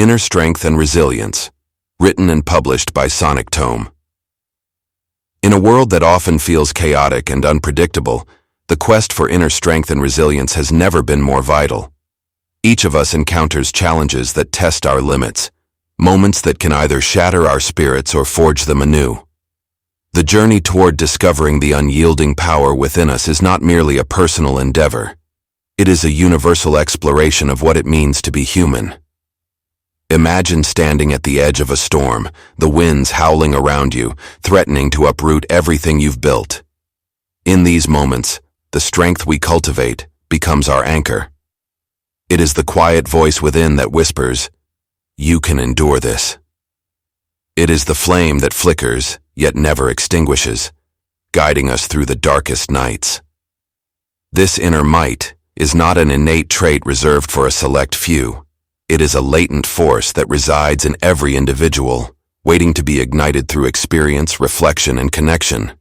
Inner Strength and Resilience, written and published by Sonic Tome. In a world that often feels chaotic and unpredictable, the quest for inner strength and resilience has never been more vital. Each of us encounters challenges that test our limits, moments that can either shatter our spirits or forge them anew. The journey toward discovering the unyielding power within us is not merely a personal endeavor. It is a universal exploration of what it means to be human. Imagine standing at the edge of a storm, the winds howling around you, threatening to uproot everything you've built. In these moments, the strength we cultivate becomes our anchor. It is the quiet voice within that whispers, "You can endure this." It is the flame that flickers, yet never extinguishes, guiding us through the darkest nights. This inner might is not an innate trait reserved for a select few. It is a latent force that resides in every individual, waiting to be ignited through experience, reflection, and connection.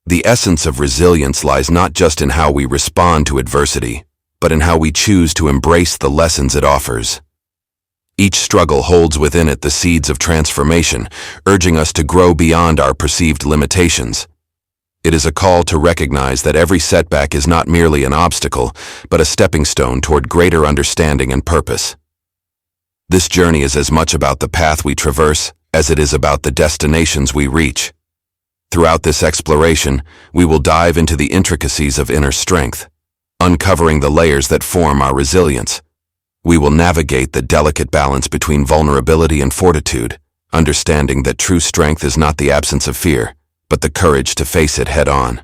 The essence of resilience lies not just in how we respond to adversity, but in how we choose to embrace the lessons it offers. Each struggle holds within it the seeds of transformation, urging us to grow beyond our perceived limitations. It is a call to recognize that every setback is not merely an obstacle, but a stepping stone toward greater understanding and purpose. This journey is as much about the path we traverse as it is about the destinations we reach. Throughout this exploration, we will dive into the intricacies of inner strength, uncovering the layers that form our resilience. We will navigate the delicate balance between vulnerability and fortitude, understanding that true strength is not the absence of fear, but the courage to face it head-on.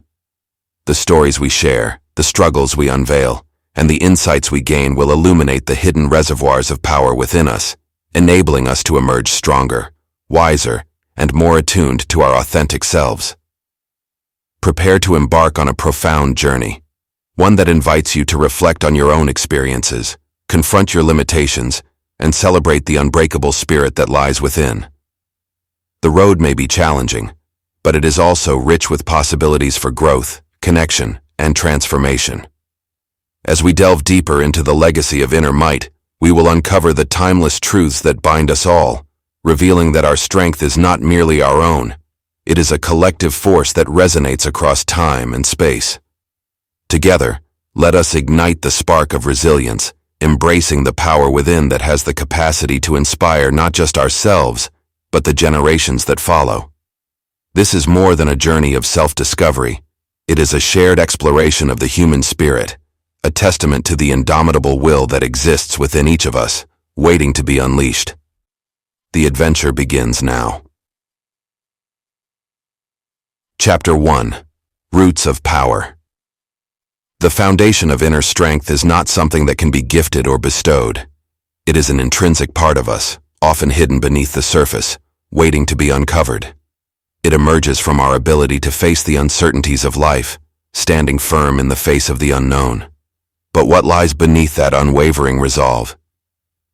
The stories we share, the struggles we unveil, and the insights we gain will illuminate the hidden reservoirs of power within us, enabling us to emerge stronger, wiser, and more attuned to our authentic selves. Prepare to embark on a profound journey, one that invites you to reflect on your own experiences, confront your limitations, and celebrate the unbreakable spirit that lies within. The road may be challenging, but it is also rich with possibilities for growth, connection, and transformation. As we delve deeper into the legacy of inner might, we will uncover the timeless truths that bind us all, revealing that our strength is not merely our own. It is a collective force that resonates across time and space. Together, let us ignite the spark of resilience, embracing the power within that has the capacity to inspire not just ourselves, but the generations that follow. This is more than a journey of self-discovery. It is a shared exploration of the human spirit, a testament to the indomitable will that exists within each of us, waiting to be unleashed. The adventure begins now. Chapter 1. Roots of Power. The foundation of inner strength is not something that can be gifted or bestowed. It is an intrinsic part of us, often hidden beneath the surface, waiting to be uncovered. It emerges from our ability to face the uncertainties of life, standing firm in the face of the unknown. But what lies beneath that unwavering resolve?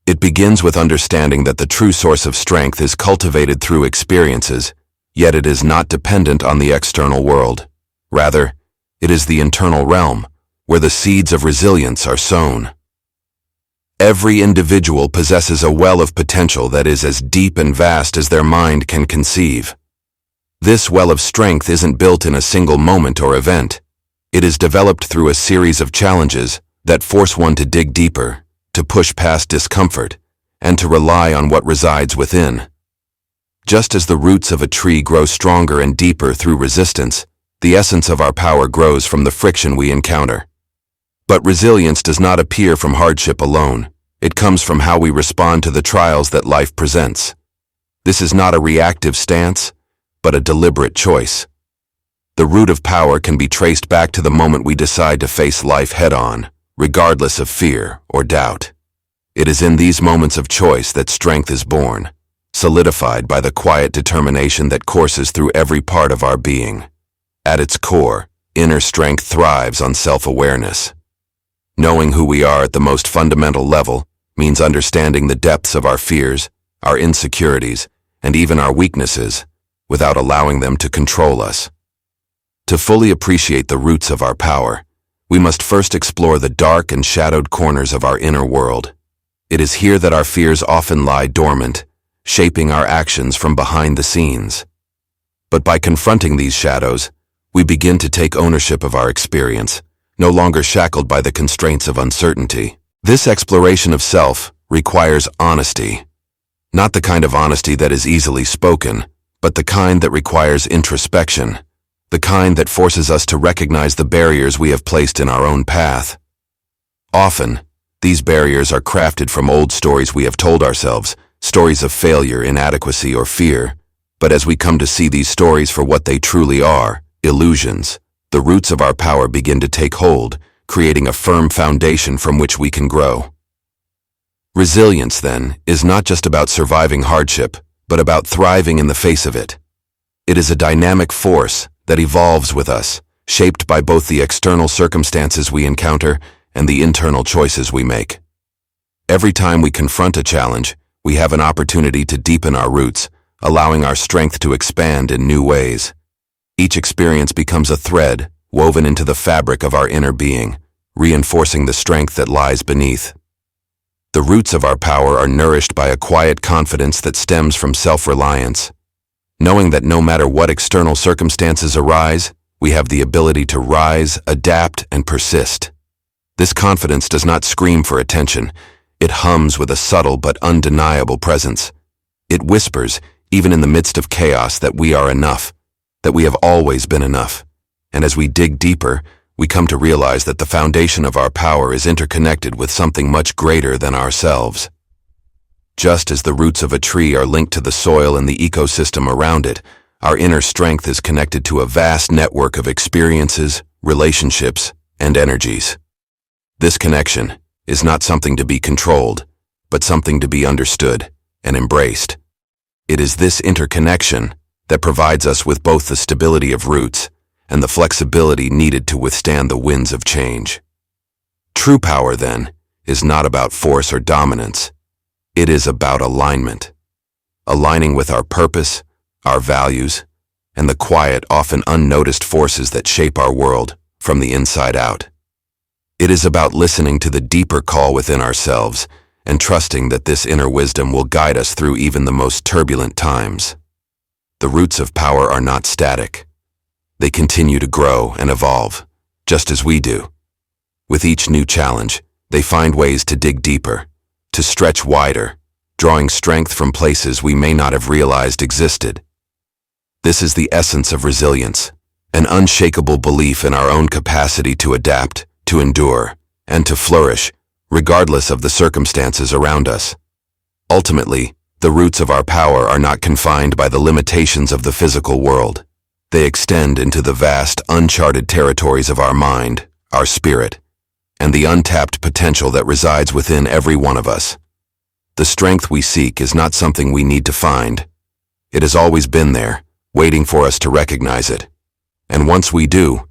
It begins with understanding that the true source of strength is cultivated through experiences, yet it is not dependent on the external world. Rather, it is the internal realm, where the seeds of resilience are sown. Every individual possesses a well of potential that is as deep and vast as their mind can conceive. This well of strength isn't built in a single moment or event. It is developed through a series of challenges that force one to dig deeper, to push past discomfort, and to rely on what resides within. Just as the roots of a tree grow stronger and deeper through resistance, the essence of our power grows from the friction we encounter. But resilience does not appear from hardship alone. It comes from how we respond to the trials that life presents. This is not a reactive stance, but a deliberate choice. The root of power can be traced back to the moment we decide to face life head-on, regardless of fear or doubt. It is in these moments of choice that strength is born, solidified by the quiet determination that courses through every part of our being. At its core, inner strength thrives on self-awareness. Knowing who we are at the most fundamental level means understanding the depths of our fears, our insecurities, and even our weaknesses, without allowing them to control us. To fully appreciate the roots of our power, we must first explore the dark and shadowed corners of our inner world. It is here that our fears often lie dormant, shaping our actions from behind the scenes. But by confronting these shadows, we begin to take ownership of our experience, no longer shackled by the constraints of uncertainty. This exploration of self requires honesty. Not the kind of honesty that is easily spoken, but the kind that requires introspection, the kind that forces us to recognize the barriers we have placed in our own path. Often, these barriers are crafted from old stories we have told ourselves, stories of failure, inadequacy, or fear. But as we come to see these stories for what they truly are, illusions, the roots of our power begin to take hold, creating a firm foundation from which we can grow. Resilience, then, is not just about surviving hardship, but about thriving in the face of it. It is a dynamic force that evolves with us, shaped by both the external circumstances we encounter and the internal choices we make. Every time we confront a challenge, we have an opportunity to deepen our roots, allowing our strength to expand in new ways. Each experience becomes a thread woven into the fabric of our inner being, reinforcing the strength that lies beneath. The roots of our power are nourished by a quiet confidence that stems from self-reliance. Knowing that no matter what external circumstances arise, we have the ability to rise, adapt, and persist. This confidence does not scream for attention. It hums with a subtle but undeniable presence. It whispers, even in the midst of chaos, that we are enough, that we have always been enough. And as we dig deeper, we come to realize that the foundation of our power is interconnected with something much greater than ourselves. Just as the roots of a tree are linked to the soil and the ecosystem around it, our inner strength is connected to a vast network of experiences, relationships, and energies. This connection is not something to be controlled, but something to be understood and embraced. It is this interconnection that provides us with both the stability of roots and the flexibility needed to withstand the winds of change. True power, then, is not about force or dominance. It is about alignment. Aligning with our purpose, our values, and the quiet, often unnoticed forces that shape our world from the inside out. It is about listening to the deeper call within ourselves and trusting that this inner wisdom will guide us through even the most turbulent times. The roots of power are not static. They continue to grow and evolve, just as we do. With each new challenge, they find ways to dig deeper, to stretch wider, drawing strength from places we may not have realized existed. This is the essence of resilience, an unshakable belief in our own capacity to adapt, to endure, and to flourish, regardless of the circumstances around us. Ultimately, the roots of our power are not confined by the limitations of the physical world. They extend into the vast, uncharted territories of our mind, our spirit, and the untapped potential that resides within every one of us. The strength we seek is not something we need to find. It has always been there, waiting for us to recognize it. And once we do,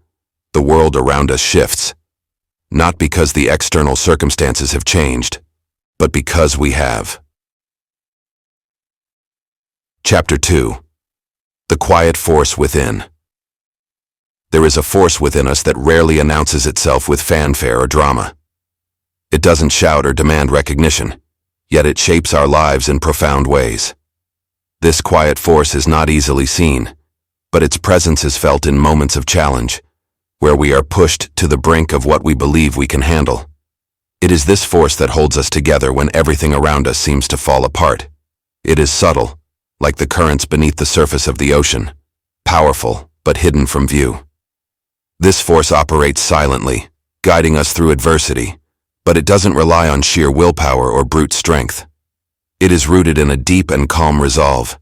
the world around us shifts. Not because the external circumstances have changed, but because we have. Chapter 2. The Quiet Force Within. There is a force within us that rarely announces itself with fanfare or drama. It doesn't shout or demand recognition, yet it shapes our lives in profound ways. This quiet force is not easily seen, but its presence is felt in moments of challenge, where we are pushed to the brink of what we believe we can handle. It is this force that holds us together when everything around us seems to fall apart. It is subtle, like the currents beneath the surface of the ocean, powerful but hidden from view. This force operates silently, guiding us through adversity, but it doesn't rely on sheer willpower or brute strength. It is rooted in a deep and calm resolve,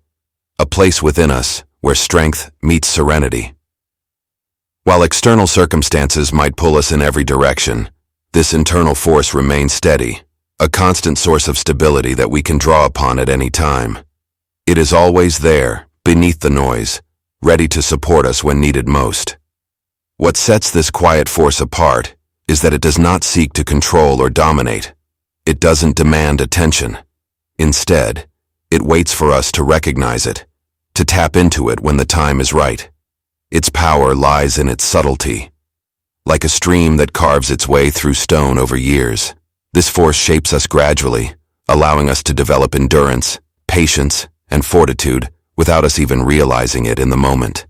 a place within us where strength meets serenity. While external circumstances might pull us in every direction, this internal force remains steady, a constant source of stability that we can draw upon at any time. It is always there, beneath the noise, ready to support us when needed most. What sets this quiet force apart is that it does not seek to control or dominate. It doesn't demand attention. Instead, it waits for us to recognize it, to tap into it when the time is right. Its power lies in its subtlety. Like a stream that carves its way through stone over years, this force shapes us gradually, allowing us to develop endurance, patience, and fortitude without us even realizing it in the moment.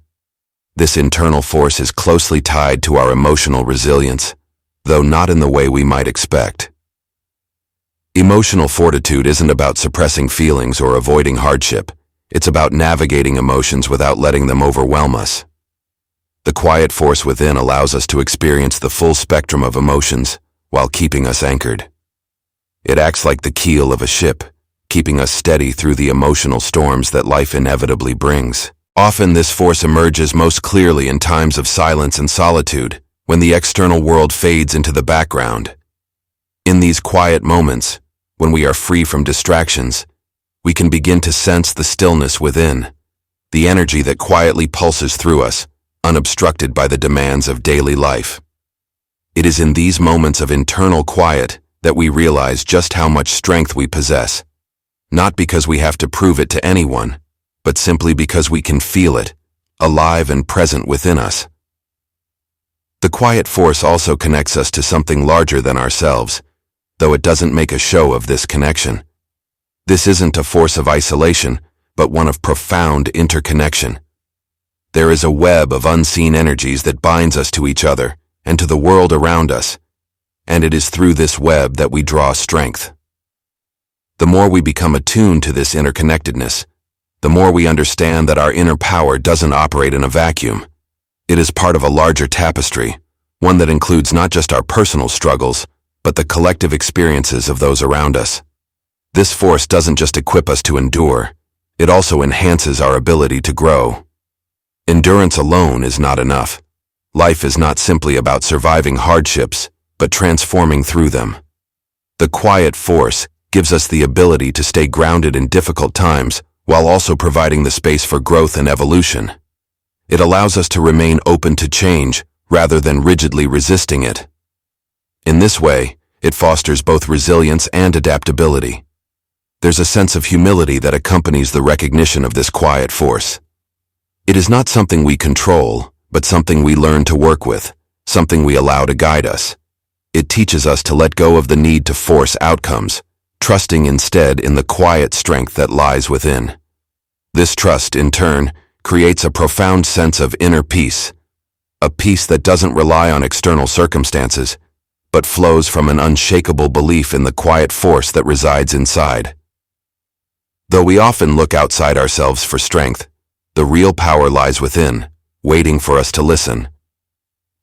This internal force is closely tied to our emotional resilience, though not in the way we might expect. Emotional fortitude isn't about suppressing feelings or avoiding hardship. It's about navigating emotions without letting them overwhelm us. The quiet force within allows us to experience the full spectrum of emotions while keeping us anchored. It acts like the keel of a ship, keeping us steady through the emotional storms that life inevitably brings. Often this force emerges most clearly in times of silence and solitude, when the external world fades into the background. In these quiet moments, when we are free from distractions, we can begin to sense the stillness within, the energy that quietly pulses through us, unobstructed by the demands of daily life. It is in these moments of internal quiet that we realize just how much strength we possess, not because we have to prove it to anyone, but simply because we can feel it, alive and present within us. The quiet force also connects us to something larger than ourselves, though it doesn't make a show of this connection. This isn't a force of isolation, but one of profound interconnection. There is a web of unseen energies that binds us to each other and to the world around us, and it is through this web that we draw strength. The more we become attuned to this interconnectedness, the more we understand that our inner power doesn't operate in a vacuum. It is part of a larger tapestry, one that includes not just our personal struggles, but the collective experiences of those around us. This force doesn't just equip us to endure, it also enhances our ability to grow. Endurance alone is not enough. Life is not simply about surviving hardships, but transforming through them. The quiet force gives us the ability to stay grounded in difficult times while also providing the space for growth and evolution. It allows us to remain open to change rather than rigidly resisting it. In this way, it fosters both resilience and adaptability. There's a sense of humility that accompanies the recognition of this quiet force. It is not something we control, but something we learn to work with, something we allow to guide us. It teaches us to let go of the need to force outcomes, trusting instead in the quiet strength that lies within. This trust, in turn, creates a profound sense of inner peace, a peace that doesn't rely on external circumstances, but flows from an unshakable belief in the quiet force that resides inside. Though we often look outside ourselves for strength, the real power lies within, waiting for us to listen.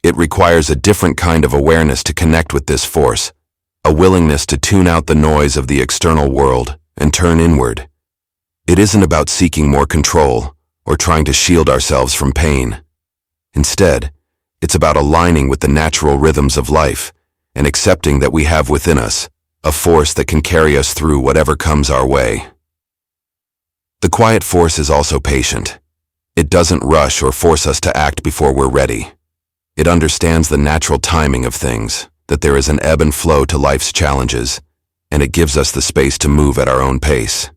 It requires a different kind of awareness to connect with this force, a willingness to tune out the noise of the external world and turn inward. It isn't about seeking more control or trying to shield ourselves from pain. Instead, it's about aligning with the natural rhythms of life and accepting that we have within us a force that can carry us through whatever comes our way. The quiet force is also patient. It doesn't rush or force us to act before we're ready. It understands the natural timing of things, that there is an ebb and flow to life's challenges, and it gives us the space to move at our own pace.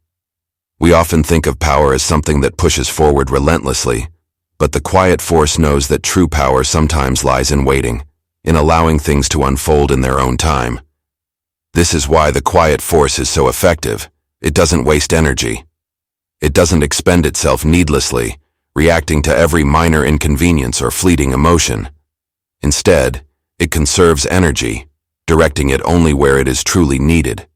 We often think of power as something that pushes forward relentlessly, but the quiet force knows that true power sometimes lies in waiting, in allowing things to unfold in their own time. This is why the quiet force is so effective. It doesn't waste energy. It doesn't expend itself needlessly, reacting to every minor inconvenience or fleeting emotion. Instead, it conserves energy, directing it only where it is truly needed.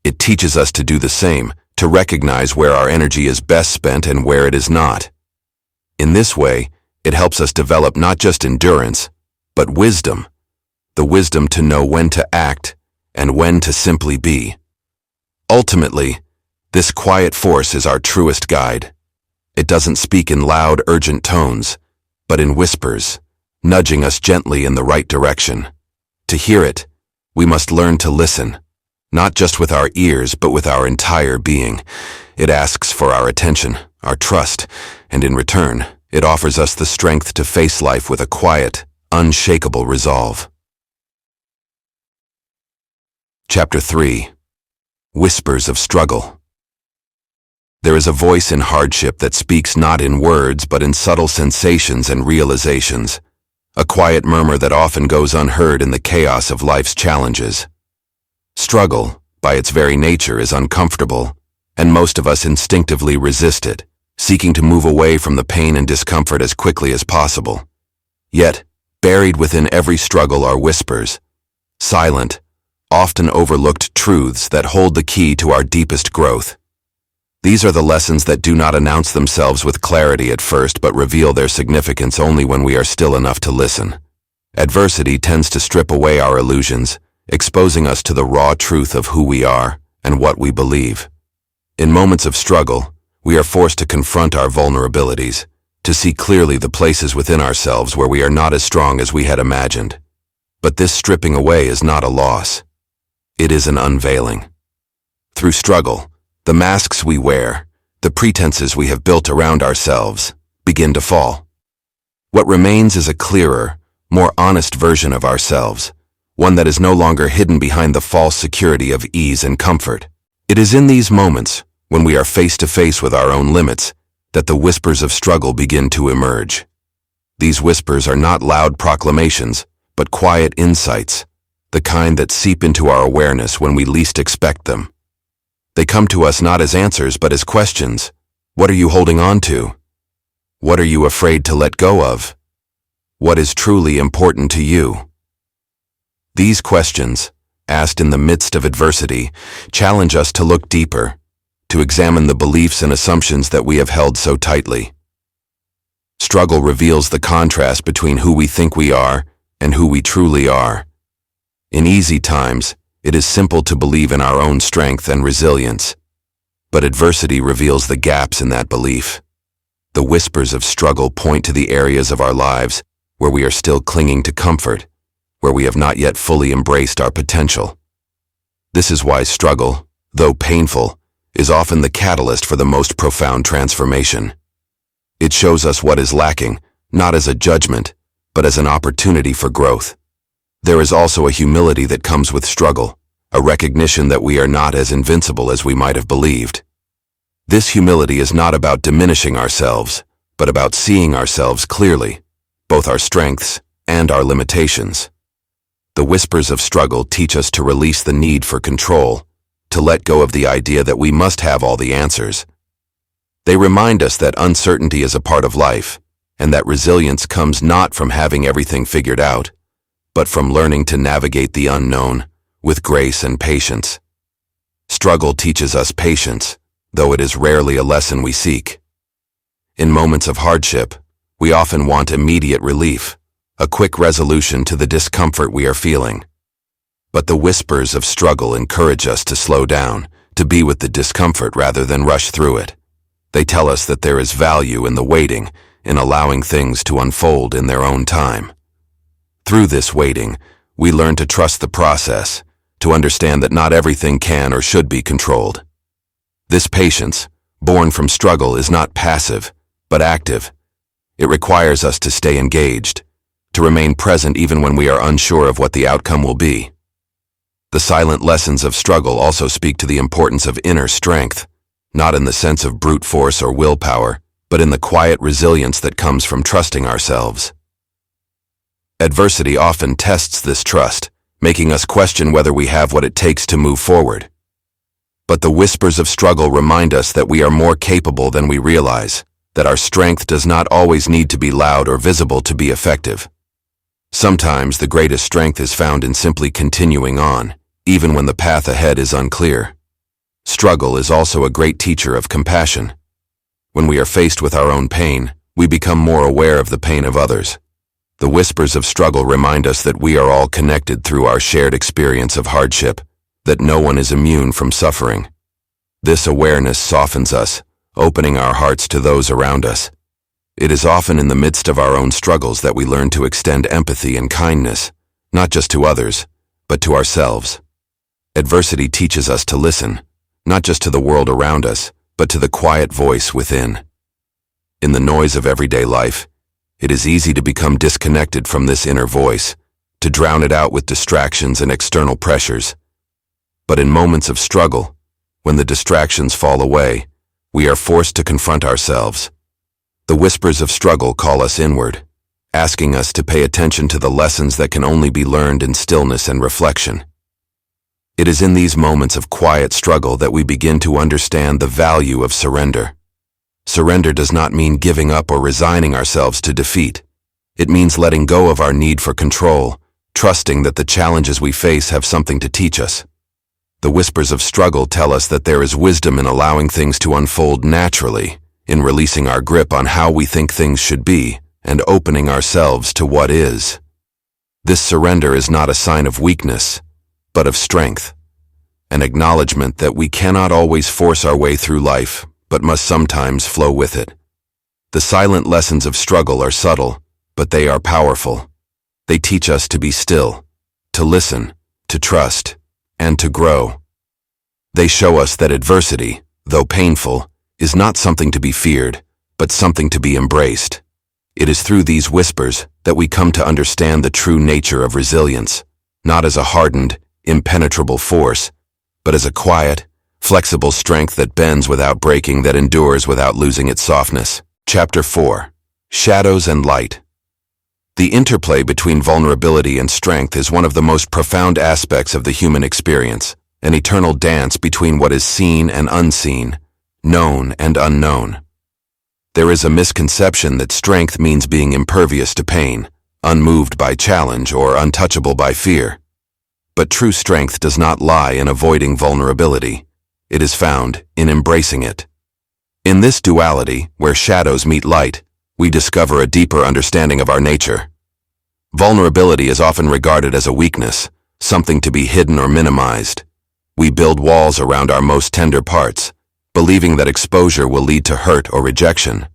It teaches us to do the same, to recognize where our energy is best spent and where it is not. In this way, it helps us develop not just endurance, but wisdom, the wisdom to know when to act and when to simply be. Ultimately, this quiet force is our truest guide. It doesn't speak in loud, urgent tones, but in whispers, nudging us gently in the right direction. To hear it, we must learn to listen, not just with our ears, but with our entire being. It asks for our attention, our trust, and in return, it offers us the strength to face life with a quiet, unshakable resolve. Chapter 3. Whispers of Struggle. There is a voice in hardship that speaks not in words but in subtle sensations and realizations, a quiet murmur that often goes unheard in the chaos of life's challenges. Struggle, by its very nature, is uncomfortable, and most of us instinctively resist it, seeking to move away from the pain and discomfort as quickly as possible. Yet, buried within every struggle are whispers, silent, often overlooked truths that hold the key to our deepest growth. These are the lessons that do not announce themselves with clarity at first, but reveal their significance only when we are still enough to listen. Adversity tends to strip away our illusions, exposing us to the raw truth of who we are and what we believe. In moments of struggle, we are forced to confront our vulnerabilities, to see clearly the places within ourselves where we are not as strong as we had imagined. But this stripping away is not a loss. It is an unveiling. Through struggle, the masks we wear, the pretenses we have built around ourselves, begin to fall. What remains is a clearer, more honest version of ourselves, one that is no longer hidden behind the false security of ease and comfort. It is in these moments, when we are face to face with our own limits, that the whispers of struggle begin to emerge. These whispers are not loud proclamations, but quiet insights, the kind that seep into our awareness when we least expect them. They come to us not as answers but as questions. What are you holding on to? What are you afraid to let go of? What is truly important to you? These questions, asked in the midst of adversity, challenge us to look deeper, to examine the beliefs and assumptions that we have held so tightly. Struggle reveals the contrast between who we think we are and who we truly are. In easy times, it is simple to believe in our own strength and resilience, but adversity reveals the gaps in that belief. The whispers of struggle point to the areas of our lives where we are still clinging to comfort, where we have not yet fully embraced our potential. This is why struggle, though painful, is often the catalyst for the most profound transformation. It shows us what is lacking, not as a judgment, but as an opportunity for growth. There is also a humility that comes with struggle, a recognition that we are not as invincible as we might have believed. This humility is not about diminishing ourselves, but about seeing ourselves clearly, both our strengths and our limitations. The whispers of struggle teach us to release the need for control, to let go of the idea that we must have all the answers. They remind us that uncertainty is a part of life, and that resilience comes not from having everything figured out, but from learning to navigate the unknown with grace and patience. Struggle teaches us patience, though it is rarely a lesson we seek. In moments of hardship, we often want immediate relief, a quick resolution to the discomfort we are feeling. But the whispers of struggle encourage us to slow down, to be with the discomfort rather than rush through it. They tell us that there is value in the waiting, in allowing things to unfold in their own time. Through this waiting, we learn to trust the process, to understand that not everything can or should be controlled. This patience, born from struggle, is not passive, but active. It requires us to stay engaged, to remain present even when we are unsure of what the outcome will be. The silent lessons of struggle also speak to the importance of inner strength, not in the sense of brute force or willpower, but in the quiet resilience that comes from trusting ourselves. Adversity often tests this trust, making us question whether we have what it takes to move forward. But the whispers of struggle remind us that we are more capable than we realize, that our strength does not always need to be loud or visible to be effective. Sometimes the greatest strength is found in simply continuing on, even when the path ahead is unclear. Struggle is also a great teacher of compassion. When we are faced with our own pain, we become more aware of the pain of others. The whispers of struggle remind us that we are all connected through our shared experience of hardship, that no one is immune from suffering. This awareness softens us, opening our hearts to those around us. It is often in the midst of our own struggles that we learn to extend empathy and kindness, not just to others, but to ourselves. Adversity teaches us to listen, not just to the world around us, but to the quiet voice within. In the noise of everyday life, it is easy to become disconnected from this inner voice, to drown it out with distractions and external pressures. But in moments of struggle, when the distractions fall away, we are forced to confront ourselves. The whispers of struggle call us inward, asking us to pay attention to the lessons that can only be learned in stillness and reflection. It is in these moments of quiet struggle that we begin to understand the value of surrender. Surrender does not mean giving up or resigning ourselves to defeat. It means letting go of our need for control, trusting that the challenges we face have something to teach us. The whispers of struggle tell us that there is wisdom in allowing things to unfold naturally, in releasing our grip on how we think things should be, and opening ourselves to what is. This surrender is not a sign of weakness, but of strength, an acknowledgement that we cannot always force our way through life, but must sometimes flow with it. The silent lessons of struggle are subtle, but they are powerful. They teach us to be still, to listen, to trust, and to grow. They show us that adversity, though painful, is not something to be feared, but something to be embraced. It is through these whispers that we come to understand the true nature of resilience, not as a hardened, impenetrable force, but as a quiet, flexible strength that bends without breaking, that endures without losing its softness. Chapter 4. Shadows and Light. The interplay between vulnerability and strength is one of the most profound aspects of the human experience, an eternal dance between what is seen and unseen, known and unknown. There is a misconception that strength means being impervious to pain, unmoved by challenge, or untouchable by fear. But true strength does not lie in avoiding vulnerability. It is found in embracing it. In this duality, where shadows meet light, we discover a deeper understanding of our nature. Vulnerability is often regarded as a weakness, something to be hidden or minimized. We build walls around our most tender parts, believing that exposure will lead to hurt or rejection.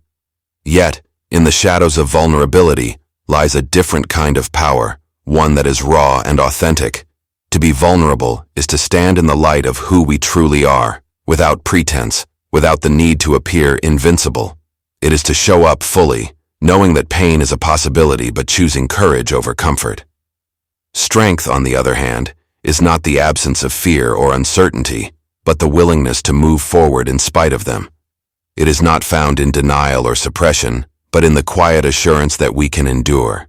Yet, in the shadows of vulnerability lies a different kind of power, one that is raw and authentic. To be vulnerable is to stand in the light of who we truly are, without pretense, without the need to appear invincible. It is to show up fully, knowing that pain is a possibility but choosing courage over comfort. Strength, on the other hand, is not the absence of fear or uncertainty, but the willingness to move forward in spite of them. It is not found in denial or suppression, but in the quiet assurance that we can endure.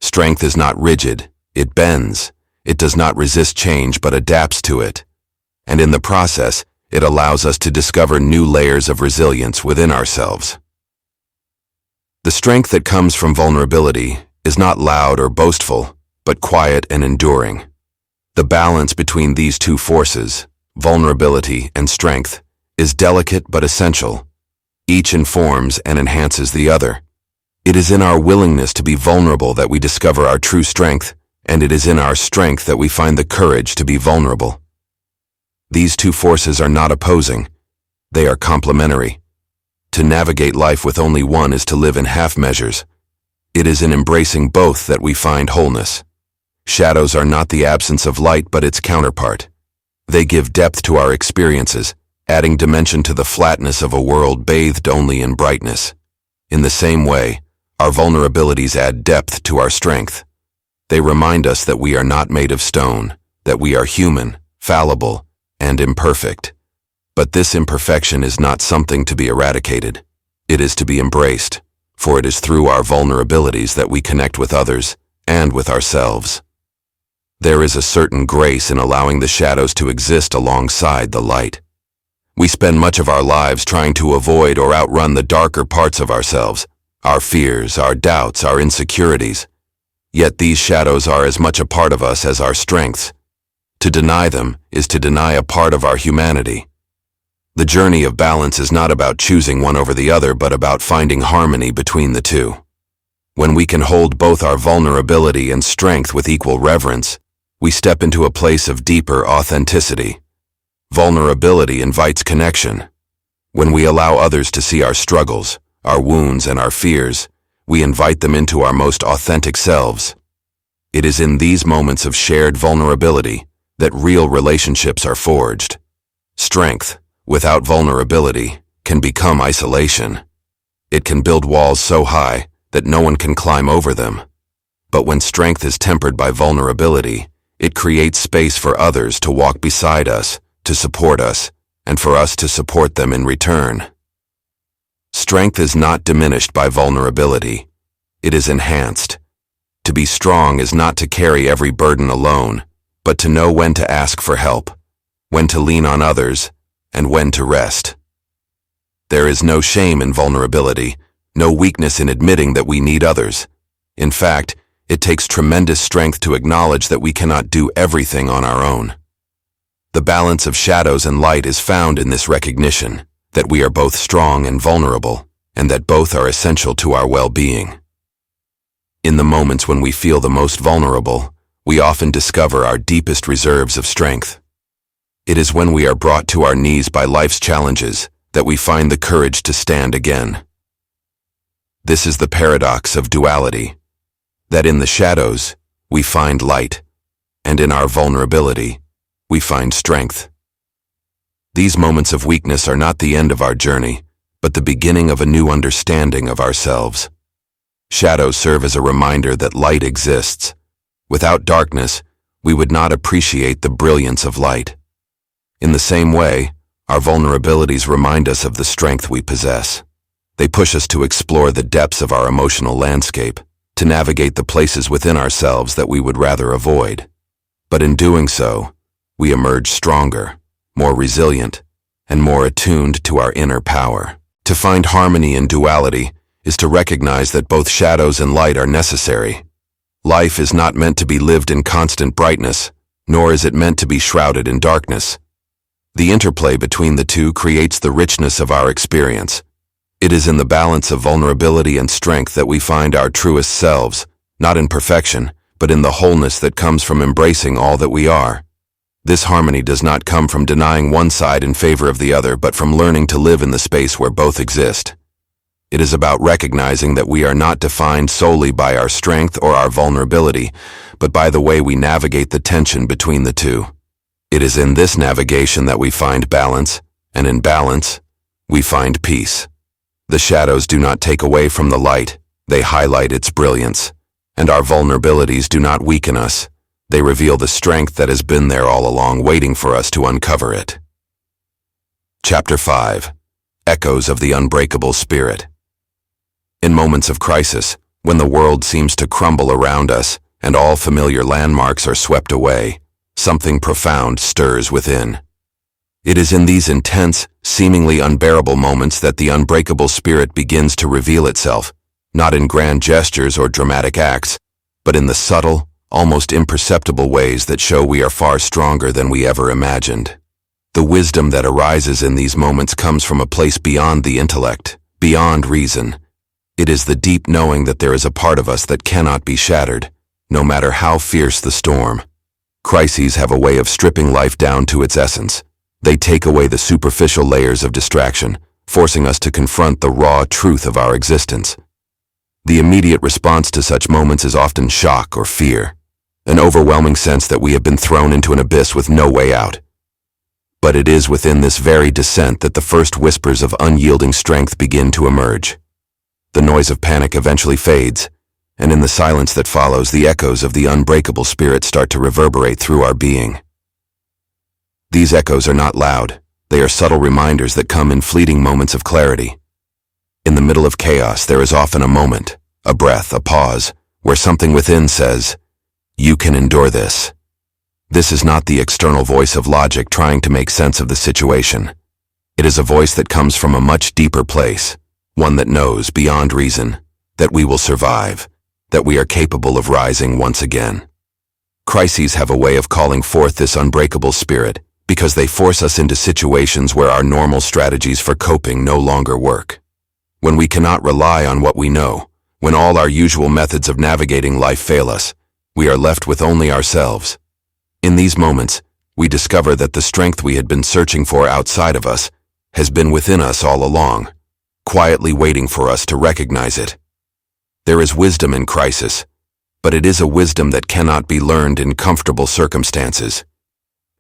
Strength is not rigid, it bends. It does not resist change but adapts to it. And in the process, it allows us to discover new layers of resilience within ourselves. The strength that comes from vulnerability is not loud or boastful, but quiet and enduring. The balance between these two forces, vulnerability and strength, is delicate but essential. Each informs and enhances the other. It is in our willingness to be vulnerable that we discover our true strength, and it is in our strength that we find the courage to be vulnerable. These two forces are not opposing. They are complementary. To navigate life with only one is to live in half measures. It is in embracing both that we find wholeness. Shadows are not the absence of light but its counterpart. They give depth to our experiences, adding dimension to the flatness of a world bathed only in brightness. In the same way, our vulnerabilities add depth to our strength. They remind us that we are not made of stone, that we are human, fallible, and imperfect. But this imperfection is not something to be eradicated. It is to be embraced, for it is through our vulnerabilities that we connect with others and with ourselves. There is a certain grace in allowing the shadows to exist alongside the light. We spend much of our lives trying to avoid or outrun the darker parts of ourselves, our fears, our doubts, our insecurities. Yet these shadows are as much a part of us as our strengths. To deny them is to deny a part of our humanity. The journey of balance is not about choosing one over the other, but about finding harmony between the two. When we can hold both our vulnerability and strength with equal reverence, we step into a place of deeper authenticity. Vulnerability invites connection. When we allow others to see our struggles, our wounds, and our fears, we invite them into our most authentic selves. It is in these moments of shared vulnerability that real relationships are forged. Strength, without vulnerability, can become isolation. It can build walls so high that no one can climb over them. But when strength is tempered by vulnerability, it creates space for others to walk beside us, to support us, and for us to support them in return. Strength is not diminished by vulnerability. It is enhanced. To be strong is not to carry every burden alone, but to know when to ask for help, when to lean on others, and when to rest. There is no shame in vulnerability, no weakness in admitting that we need others. In fact, it takes tremendous strength to acknowledge that we cannot do everything on our own. The balance of shadows and light is found in this recognition, that we are both strong and vulnerable, and that both are essential to our well-being. In the moments when we feel the most vulnerable, we often discover our deepest reserves of strength. It is when we are brought to our knees by life's challenges that we find the courage to stand again. This is the paradox of duality, that in the shadows, we find light, and in our vulnerability, we find strength. These moments of weakness are not the end of our journey, but the beginning of a new understanding of ourselves. Shadows serve as a reminder that light exists. Without darkness, we would not appreciate the brilliance of light. In the same way, our vulnerabilities remind us of the strength we possess. They push us to explore the depths of our emotional landscape, to navigate the places within ourselves that we would rather avoid. But in doing so, we emerge stronger, more resilient, and more attuned to our inner power. To find harmony in duality is to recognize that both shadows and light are necessary. Life is not meant to be lived in constant brightness, nor is it meant to be shrouded in darkness. The interplay between the two creates the richness of our experience. It is in the balance of vulnerability and strength that we find our truest selves, not in perfection, but in the wholeness that comes from embracing all that we are. This harmony does not come from denying one side in favor of the other, but from learning to live in the space where both exist. It is about recognizing that we are not defined solely by our strength or our vulnerability, but by the way we navigate the tension between the two. It is in this navigation that we find balance, and in balance, we find peace. The shadows do not take away from the light, they highlight its brilliance, and our vulnerabilities do not weaken us. They reveal the strength that has been there all along, waiting for us to uncover it. Chapter 5. Echoes of the Unbreakable Spirit. In moments of crisis, when the world seems to crumble around us and all familiar landmarks are swept away, something profound stirs within. It is in these intense, seemingly unbearable moments that the unbreakable spirit begins to reveal itself, not in grand gestures or dramatic acts, but in the subtle, almost imperceptible ways that show we are far stronger than we ever imagined. The wisdom that arises in these moments comes from a place beyond the intellect, beyond reason. It is the deep knowing that there is a part of us that cannot be shattered, no matter how fierce the storm. Crises have a way of stripping life down to its essence. They take away the superficial layers of distraction, forcing us to confront the raw truth of our existence. The immediate response to such moments is often shock or fear, an overwhelming sense that we have been thrown into an abyss with no way out. But it is within this very descent that the first whispers of unyielding strength begin to emerge. The noise of panic eventually fades, and in the silence that follows, the echoes of the unbreakable spirit start to reverberate through our being. These echoes are not loud, they are subtle reminders that come in fleeting moments of clarity. In the middle of chaos, there is often a moment, a breath, a pause, where something within says, "You can endure this." This is not the external voice of logic trying to make sense of the situation. It is a voice that comes from a much deeper place, one that knows, beyond reason, that we will survive, that we are capable of rising once again. Crises have a way of calling forth this unbreakable spirit because they force us into situations where our normal strategies for coping no longer work. When we cannot rely on what we know, when all our usual methods of navigating life fail us, we are left with only ourselves. In these moments, we discover that the strength we had been searching for outside of us has been within us all along, quietly waiting for us to recognize it. There is wisdom in crisis, but it is a wisdom that cannot be learned in comfortable circumstances.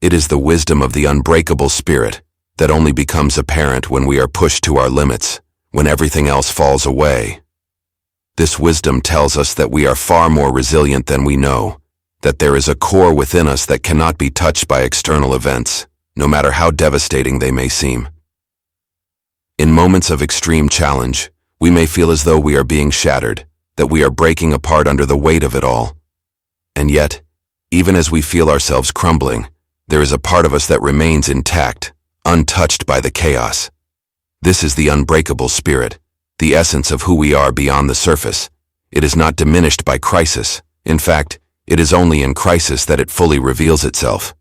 It is the wisdom of the unbreakable spirit that only becomes apparent when we are pushed to our limits, when everything else falls away. This wisdom tells us that we are far more resilient than we know, that there is a core within us that cannot be touched by external events, no matter how devastating they may seem. In moments of extreme challenge, we may feel as though we are being shattered, that we are breaking apart under the weight of it all. And yet, even as we feel ourselves crumbling, there is a part of us that remains intact, untouched by the chaos. This is the unbreakable spirit, the essence of who we are beyond the surface. It is not diminished by crisis. In fact, it is only in crisis that it fully reveals itself.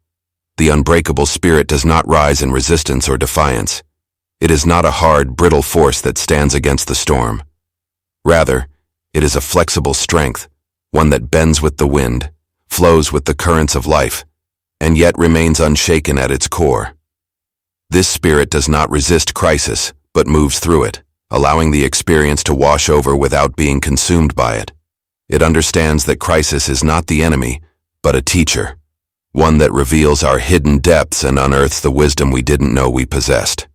The unbreakable spirit does not rise in resistance or defiance. It is not a hard, brittle force that stands against the storm. Rather, it is a flexible strength, one that bends with the wind, flows with the currents of life, and yet remains unshaken at its core. This spirit does not resist crisis, but moves through it, allowing the experience to wash over without being consumed by it. It understands that crisis is not the enemy, but a teacher, one that reveals our hidden depths and unearths the wisdom we didn't know we possessed.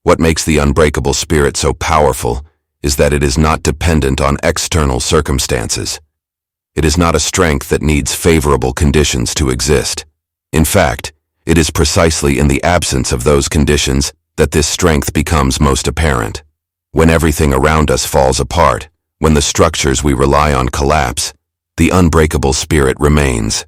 What makes the unbreakable spirit so powerful is that it is not dependent on external circumstances. It is not a strength that needs favorable conditions to exist. In fact, it is precisely in the absence of those conditions that this strength becomes most apparent. When everything around us falls apart, when the structures we rely on collapse, the unbreakable spirit remains.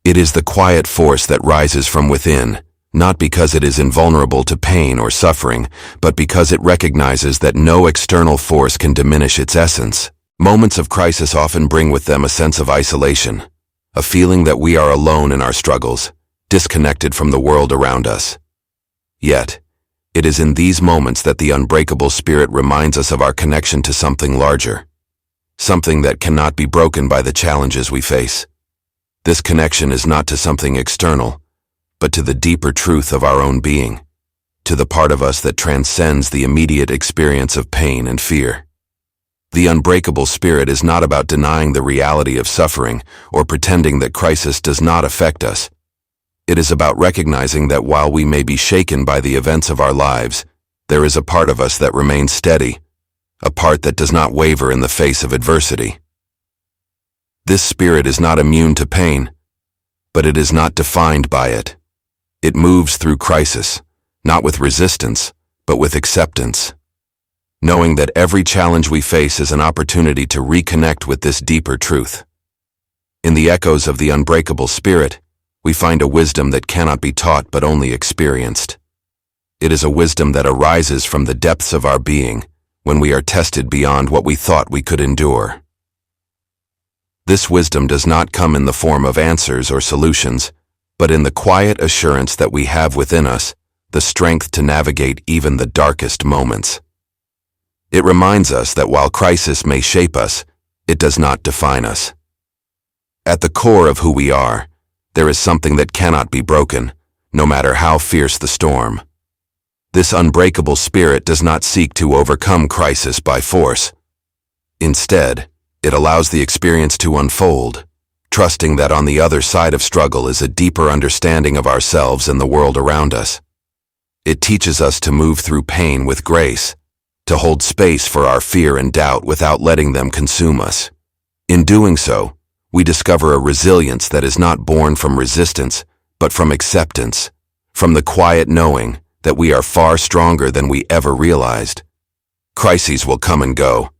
It is the quiet force that rises from within, not because it is invulnerable to pain or suffering, but because it recognizes that no external force can diminish its essence. Moments of crisis often bring with them a sense of isolation, a feeling that we are alone in our struggles, disconnected from the world around us. Yet, it is in these moments that the unbreakable spirit reminds us of our connection to something larger, something that cannot be broken by the challenges we face. This connection is not to something external, but to the deeper truth of our own being, to the part of us that transcends the immediate experience of pain and fear. The unbreakable spirit is not about denying the reality of suffering or pretending that crisis does not affect us. It is about recognizing that while we may be shaken by the events of our lives, there is a part of us that remains steady, a part that does not waver in the face of adversity. This spirit is not immune to pain, but it is not defined by it. It moves through crisis, not with resistance, but with acceptance, knowing that every challenge we face is an opportunity to reconnect with this deeper truth. In the echoes of the unbreakable spirit, we find a wisdom that cannot be taught but only experienced. It is a wisdom that arises from the depths of our being when we are tested beyond what we thought we could endure. This wisdom does not come in the form of answers or solutions, but in the quiet assurance that we have within us the strength to navigate even the darkest moments. It reminds us that while crisis may shape us, it does not define us. At the core of who we are, there is something that cannot be broken, no matter how fierce the storm. This unbreakable spirit does not seek to overcome crisis by force. Instead, it allows the experience to unfold, trusting that on the other side of struggle is a deeper understanding of ourselves and the world around us. It teaches us to move through pain with grace, to hold space for our fear and doubt without letting them consume us. In doing so, we discover a resilience that is not born from resistance, but from acceptance, from the quiet knowing that we are far stronger than we ever realized. Crises will come and go,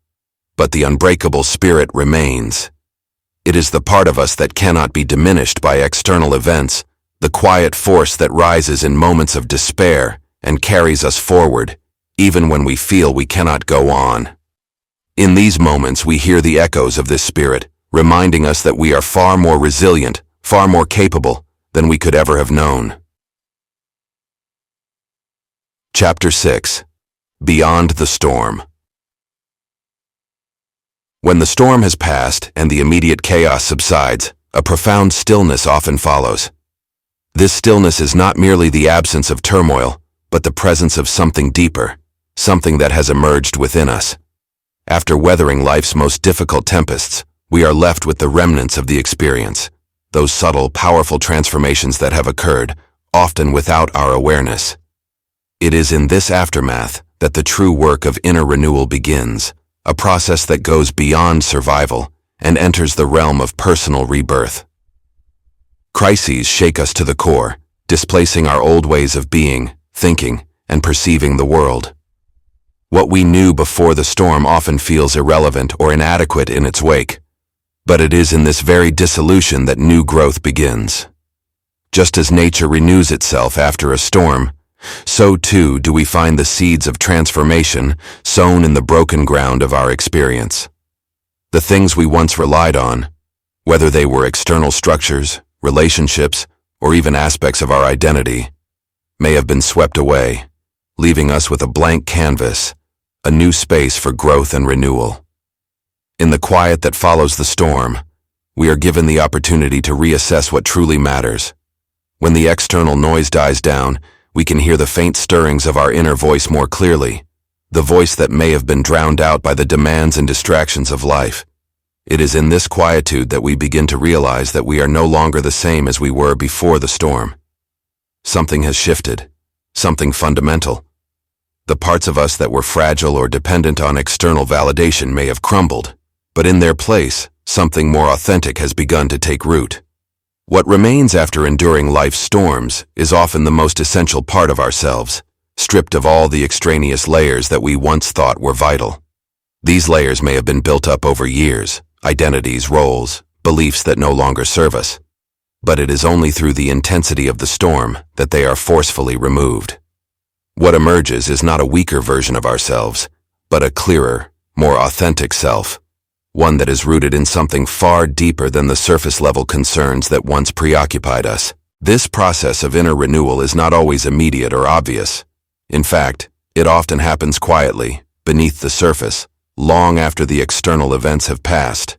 but the unbreakable spirit remains. It is the part of us that cannot be diminished by external events, the quiet force that rises in moments of despair and carries us forward, even when we feel we cannot go on. In these moments, we hear the echoes of this spirit, reminding us that we are far more resilient, far more capable than we could ever have known. Chapter 6. Beyond the Storm. When the storm has passed and the immediate chaos subsides, a profound stillness often follows. This stillness is not merely the absence of turmoil, but the presence of something deeper, something that has emerged within us. After weathering life's most difficult tempests, we are left with the remnants of the experience, those subtle, powerful transformations that have occurred, often without our awareness. It is in this aftermath that the true work of inner renewal begins, a process that goes beyond survival and enters the realm of personal rebirth. Crises shake us to the core, displacing our old ways of being, thinking, and perceiving the world. What we knew before the storm often feels irrelevant or inadequate in its wake, but it is in this very dissolution that new growth begins. Just as nature renews itself after a storm, so too do we find the seeds of transformation sown in the broken ground of our experience. The things we once relied on, whether they were external structures, relationships, or even aspects of our identity, may have been swept away, leaving us with a blank canvas, a new space for growth and renewal. In the quiet that follows the storm, we are given the opportunity to reassess what truly matters. When the external noise dies down, we can hear the faint stirrings of our inner voice more clearly, the voice that may have been drowned out by the demands and distractions of life. It is in this quietude that we begin to realize that we are no longer the same as we were before the storm. Something has shifted, something fundamental. The parts of us that were fragile or dependent on external validation may have crumbled, but in their place, something more authentic has begun to take root. What remains after enduring life's storms is often the most essential part of ourselves, stripped of all the extraneous layers that we once thought were vital. These layers may have been built up over years, identities, roles, beliefs that no longer serve us. But it is only through the intensity of the storm that they are forcefully removed. What emerges is not a weaker version of ourselves, but a clearer, more authentic self, one that is rooted in something far deeper than the surface-level concerns that once preoccupied us. This process of inner renewal is not always immediate or obvious. In fact, it often happens quietly, beneath the surface, long after the external events have passed.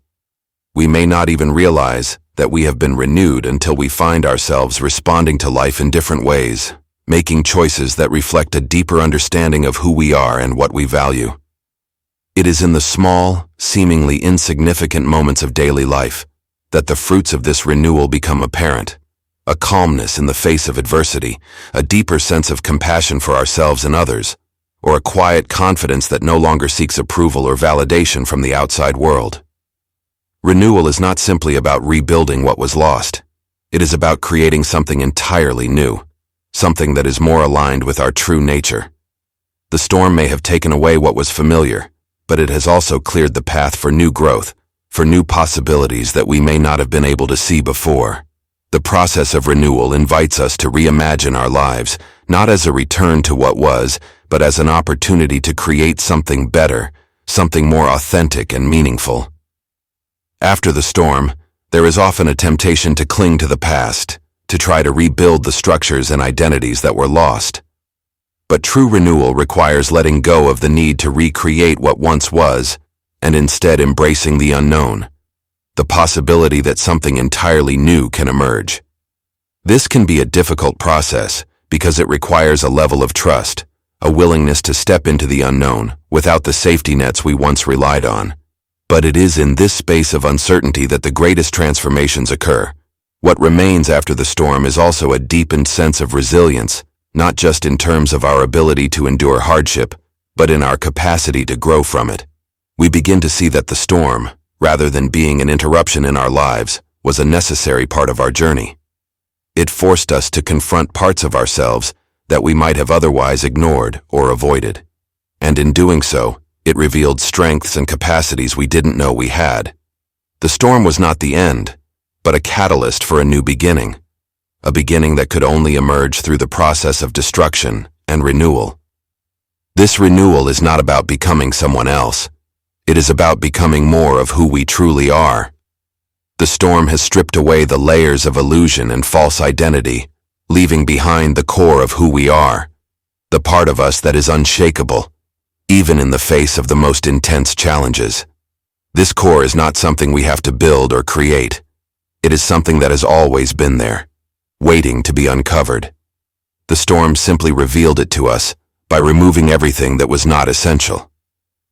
We may not even realize that we have been renewed until we find ourselves responding to life in different ways, making choices that reflect a deeper understanding of who we are and what we value. It is in the small, seemingly insignificant moments of daily life that the fruits of this renewal become apparent. A calmness in the face of adversity, a deeper sense of compassion for ourselves and others, or a quiet confidence that no longer seeks approval or validation from the outside world. Renewal is not simply about rebuilding what was lost. It is about creating something entirely new, something that is more aligned with our true nature. The storm may have taken away what was familiar, but it has also cleared the path for new growth, for new possibilities that we may not have been able to see before. The process of renewal invites us to reimagine our lives, not as a return to what was, but as an opportunity to create something better, something more authentic and meaningful. After the storm, there is often a temptation to cling to the past, to try to rebuild the structures and identities that were lost. But true renewal requires letting go of the need to recreate what once was, and instead embracing the unknown, the possibility that something entirely new can emerge. This can be a difficult process because it requires a level of trust, a willingness to step into the unknown without the safety nets we once relied on. But it is in this space of uncertainty that the greatest transformations occur. What remains after the storm is also a deepened sense of resilience, not just in terms of our ability to endure hardship, but in our capacity to grow from it. We begin to see that the storm, rather than being an interruption in our lives, was a necessary part of our journey. It forced us to confront parts of ourselves that we might have otherwise ignored or avoided. And in doing so, it revealed strengths and capacities we didn't know we had. The storm was not the end, but a catalyst for a new beginning, a beginning that could only emerge through the process of destruction and renewal. This renewal is not about becoming someone else. It is about becoming more of who we truly are. The storm has stripped away the layers of illusion and false identity, leaving behind the core of who we are, the part of us that is unshakable, even in the face of the most intense challenges. This core is not something we have to build or create. It is something that has always been there, waiting to be uncovered. The storm simply revealed it to us by removing everything that was not essential.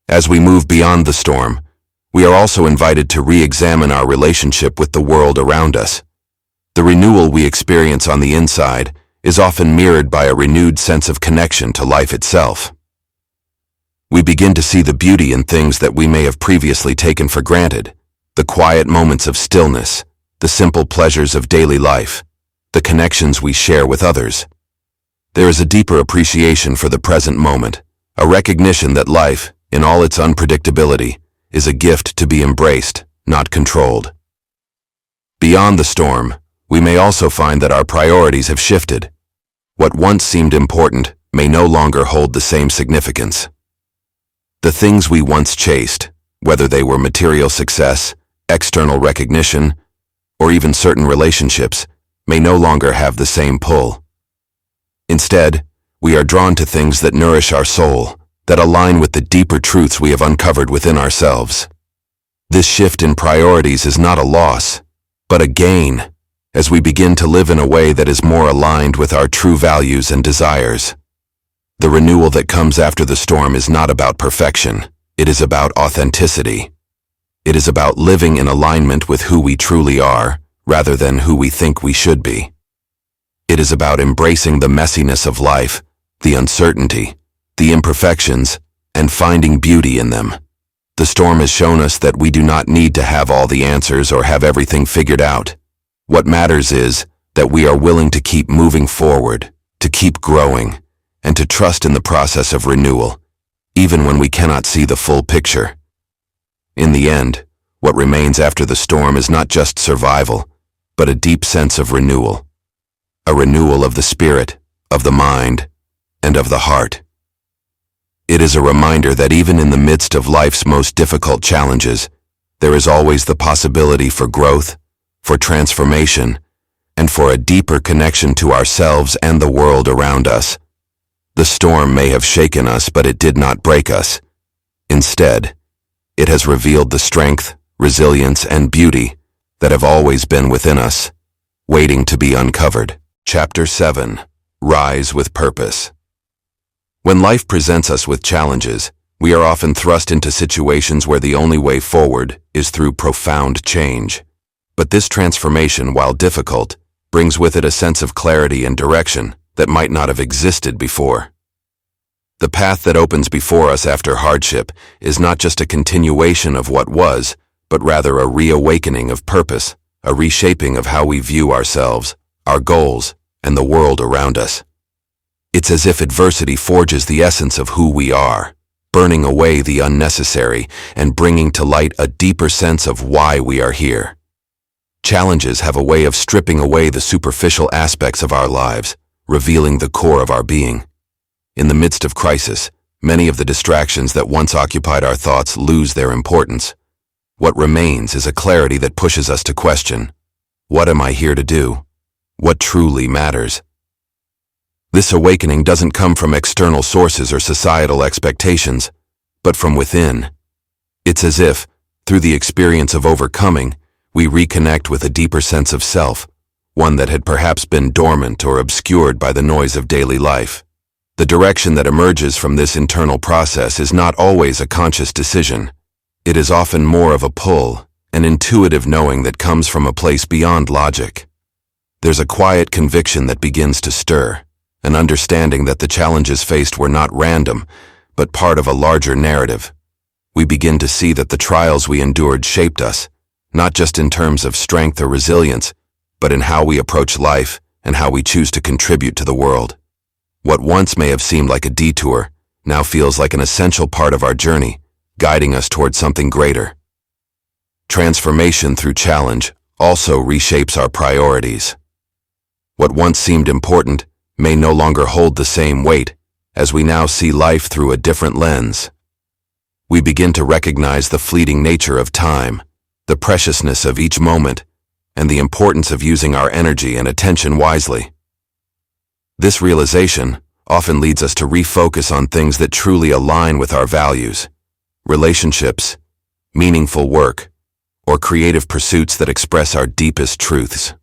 As we move beyond the storm, we are also invited to re-examine our relationship with the world around us. The renewal we experience on the inside is often mirrored by a renewed sense of connection to life itself. We begin to see the beauty in things that we may have previously taken for granted, the quiet moments of stillness, the simple pleasures of daily life, the connections we share with others. There is a deeper appreciation for the present moment, a recognition that life, in all its unpredictability, is a gift to be embraced, not controlled. Beyond the storm, We may also find that our priorities have shifted. What once seemed important may no longer hold the same significance. The things we once chased, whether they were material success, external recognition, or even certain relationships, may no longer have the same pull. Instead, we are drawn to things that nourish our soul, that align with the deeper truths we have uncovered within ourselves. This shift in priorities is not a loss, but a gain, as we begin to live in a way that is more aligned with our true values and desires. The renewal that comes after the storm is not about perfection. It is about authenticity. It is about living in alignment with who we truly are, rather than who we think we should be. It is about embracing the messiness of life, the uncertainty, the imperfections, and finding beauty in them. The storm has shown us that we do not need to have all the answers or have everything figured out. What matters is that we are willing to keep moving forward, to keep growing, and to trust in the process of renewal, even when we cannot see the full picture. In the end, what remains after the storm is not just survival, but a deep sense of renewal. A renewal of the spirit, of the mind, and of the heart. It is a reminder that even in the midst of life's most difficult challenges, there is always the possibility for growth, for transformation, and for a deeper connection to ourselves and the world around us. The storm may have shaken us, but it did not break us. Instead, it has revealed the strength, resilience, and beauty that have always been within us, waiting to be uncovered. Chapter 7. Rise with Purpose. When life presents us with challenges, we are often thrust into situations where the only way forward is through profound change. But this transformation, while difficult, brings with it a sense of clarity and direction that might not have existed before. The path that opens before us after hardship is not just a continuation of what was, but rather a reawakening of purpose, a reshaping of how we view ourselves, our goals, and the world around us. It's as if adversity forges the essence of who we are, burning away the unnecessary and bringing to light a deeper sense of why we are here. Challenges have a way of stripping away the superficial aspects of our lives, revealing the core of our being. In the midst of crisis, many of the distractions that once occupied our thoughts lose their importance. What remains is a clarity that pushes us to question, what am I here to do? What truly matters? This awakening doesn't come from external sources or societal expectations, but from within. It's as if, through the experience of overcoming, we reconnect with a deeper sense of self, one that had perhaps been dormant or obscured by the noise of daily life. The direction that emerges from this internal process is not always a conscious decision. It is often more of a pull, an intuitive knowing that comes from a place beyond logic. There's a quiet conviction that begins to stir, an understanding that the challenges faced were not random, but part of a larger narrative. We begin to see that the trials we endured shaped us, not just in terms of strength or resilience, but in how we approach life and how we choose to contribute to the world. What once may have seemed like a detour now feels like an essential part of our journey, guiding us towards something greater. Transformation through challenge also reshapes our priorities. What once seemed important may no longer hold the same weight, as we now see life through a different lens. We begin to recognize the fleeting nature of time, the preciousness of each moment, and the importance of using our energy and attention wisely. This realization often leads us to refocus on things that truly align with our values, relationships, meaningful work, or creative pursuits that express our deepest truths.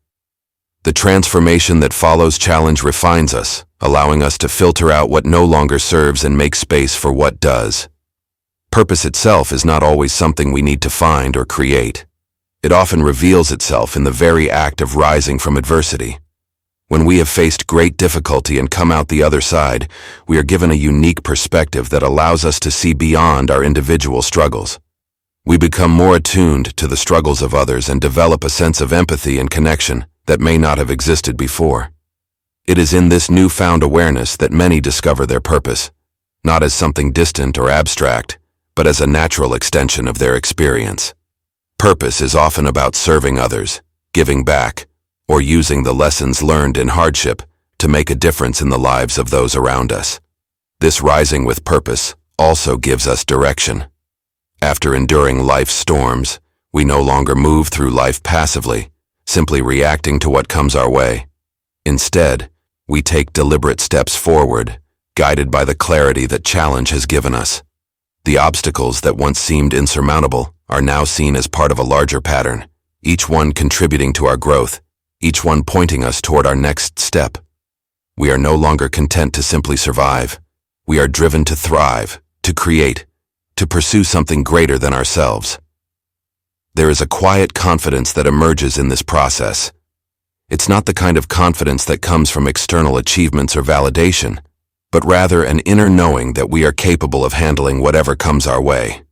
The transformation that follows challenge refines us, allowing us to filter out what no longer serves and make space for what does. Purpose itself is not always something we need to find or create. It often reveals itself in the very act of rising from adversity. When we have faced great difficulty and come out the other side, we are given a unique perspective that allows us to see beyond our individual struggles. We become more attuned to the struggles of others and develop a sense of empathy and connection that may not have existed before. It is in this newfound awareness that many discover their purpose, not as something distant or abstract, but as a natural extension of their experience. Purpose is often about serving others, giving back, or using the lessons learned in hardship to make a difference in the lives of those around us. This rising with purpose also gives us direction. After enduring life's storms, we no longer move through life passively, simply reacting to what comes our way. Instead, we take deliberate steps forward, guided by the clarity that challenge has given us. The obstacles that once seemed insurmountable are now seen as part of a larger pattern, each one contributing to our growth, each one pointing us toward our next step. We are no longer content to simply survive. We are driven to thrive, to create, to pursue something greater than ourselves. There is a quiet confidence that emerges in this process. It's not the kind of confidence that comes from external achievements or validation, but rather an inner knowing that we are capable of handling whatever comes our way.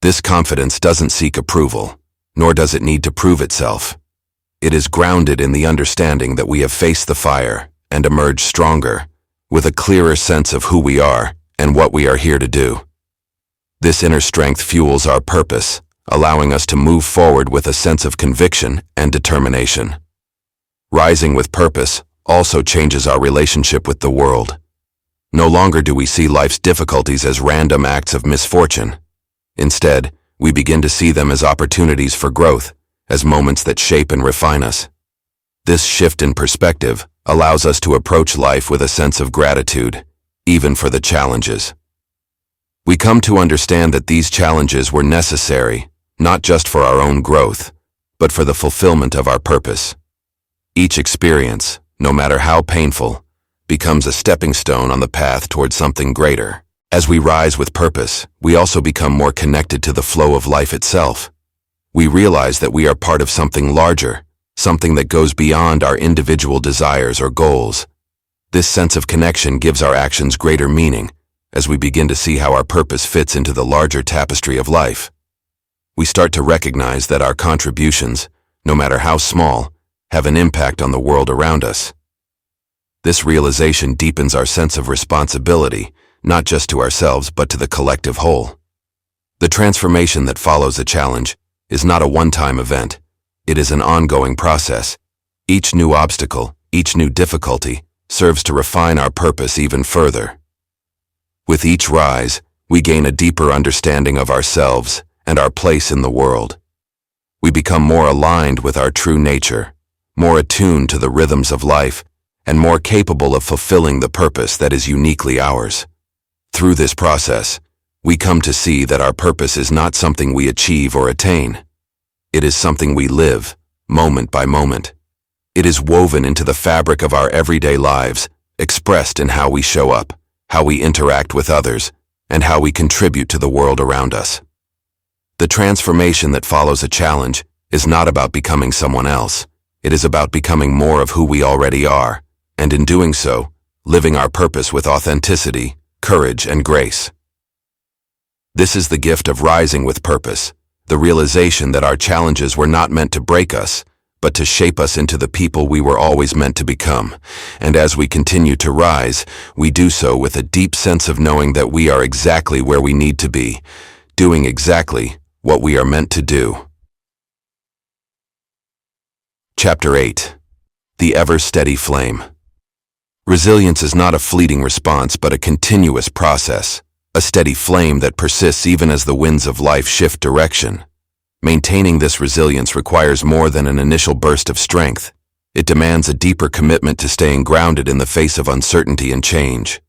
This confidence doesn't seek approval, nor does it need to prove itself. It is grounded in the understanding that we have faced the fire and emerged stronger, with a clearer sense of who we are and what we are here to do. This inner strength fuels our purpose, allowing us to move forward with a sense of conviction and determination. Rising with purpose also changes our relationship with the world. No longer do we see life's difficulties as random acts of misfortune. Instead, we begin to see them as opportunities for growth, as moments that shape and refine us. This shift in perspective allows us to approach life with a sense of gratitude, even for the challenges. We come to understand that these challenges were necessary, not just for our own growth, but for the fulfillment of our purpose. Each experience, no matter how painful, becomes a stepping stone on the path toward something greater. As we rise with purpose, we also become more connected to the flow of life itself. We realize that we are part of something larger, something that goes beyond our individual desires or goals. This sense of connection gives our actions greater meaning, as we begin to see how our purpose fits into the larger tapestry of life. We start to recognize that our contributions, no matter how small, have an impact on the world around us. This realization deepens our sense of responsibility, not just to ourselves but to the collective whole. The transformation that follows a challenge is not a one-time event. It is an ongoing process. Each new obstacle, each new difficulty, serves to refine our purpose even further. With each rise, we gain a deeper understanding of ourselves and our place in the world. We become more aligned with our true nature, more attuned to the rhythms of life, and more capable of fulfilling the purpose that is uniquely ours. Through this process, we come to see that our purpose is not something we achieve or attain. It is something we live, moment by moment. It is woven into the fabric of our everyday lives, expressed in how we show up, how we interact with others, and how we contribute to the world around us. The transformation that follows a challenge is not about becoming someone else. It is about becoming more of who we already are, and in doing so, living our purpose with authenticity, courage, and grace. This is the gift of rising with purpose, the realization that our challenges were not meant to break us, but to shape us into the people we were always meant to become. And as we continue to rise, we do so with a deep sense of knowing that we are exactly where we need to be, doing exactly what we are meant to do. Chapter 8. The Ever-Steady Flame. Resilience is not a fleeting response, but a continuous process, a steady flame that persists even as the winds of life shift direction. Maintaining this resilience requires more than an initial burst of strength. It demands a deeper commitment to staying grounded in the face of uncertainty and change.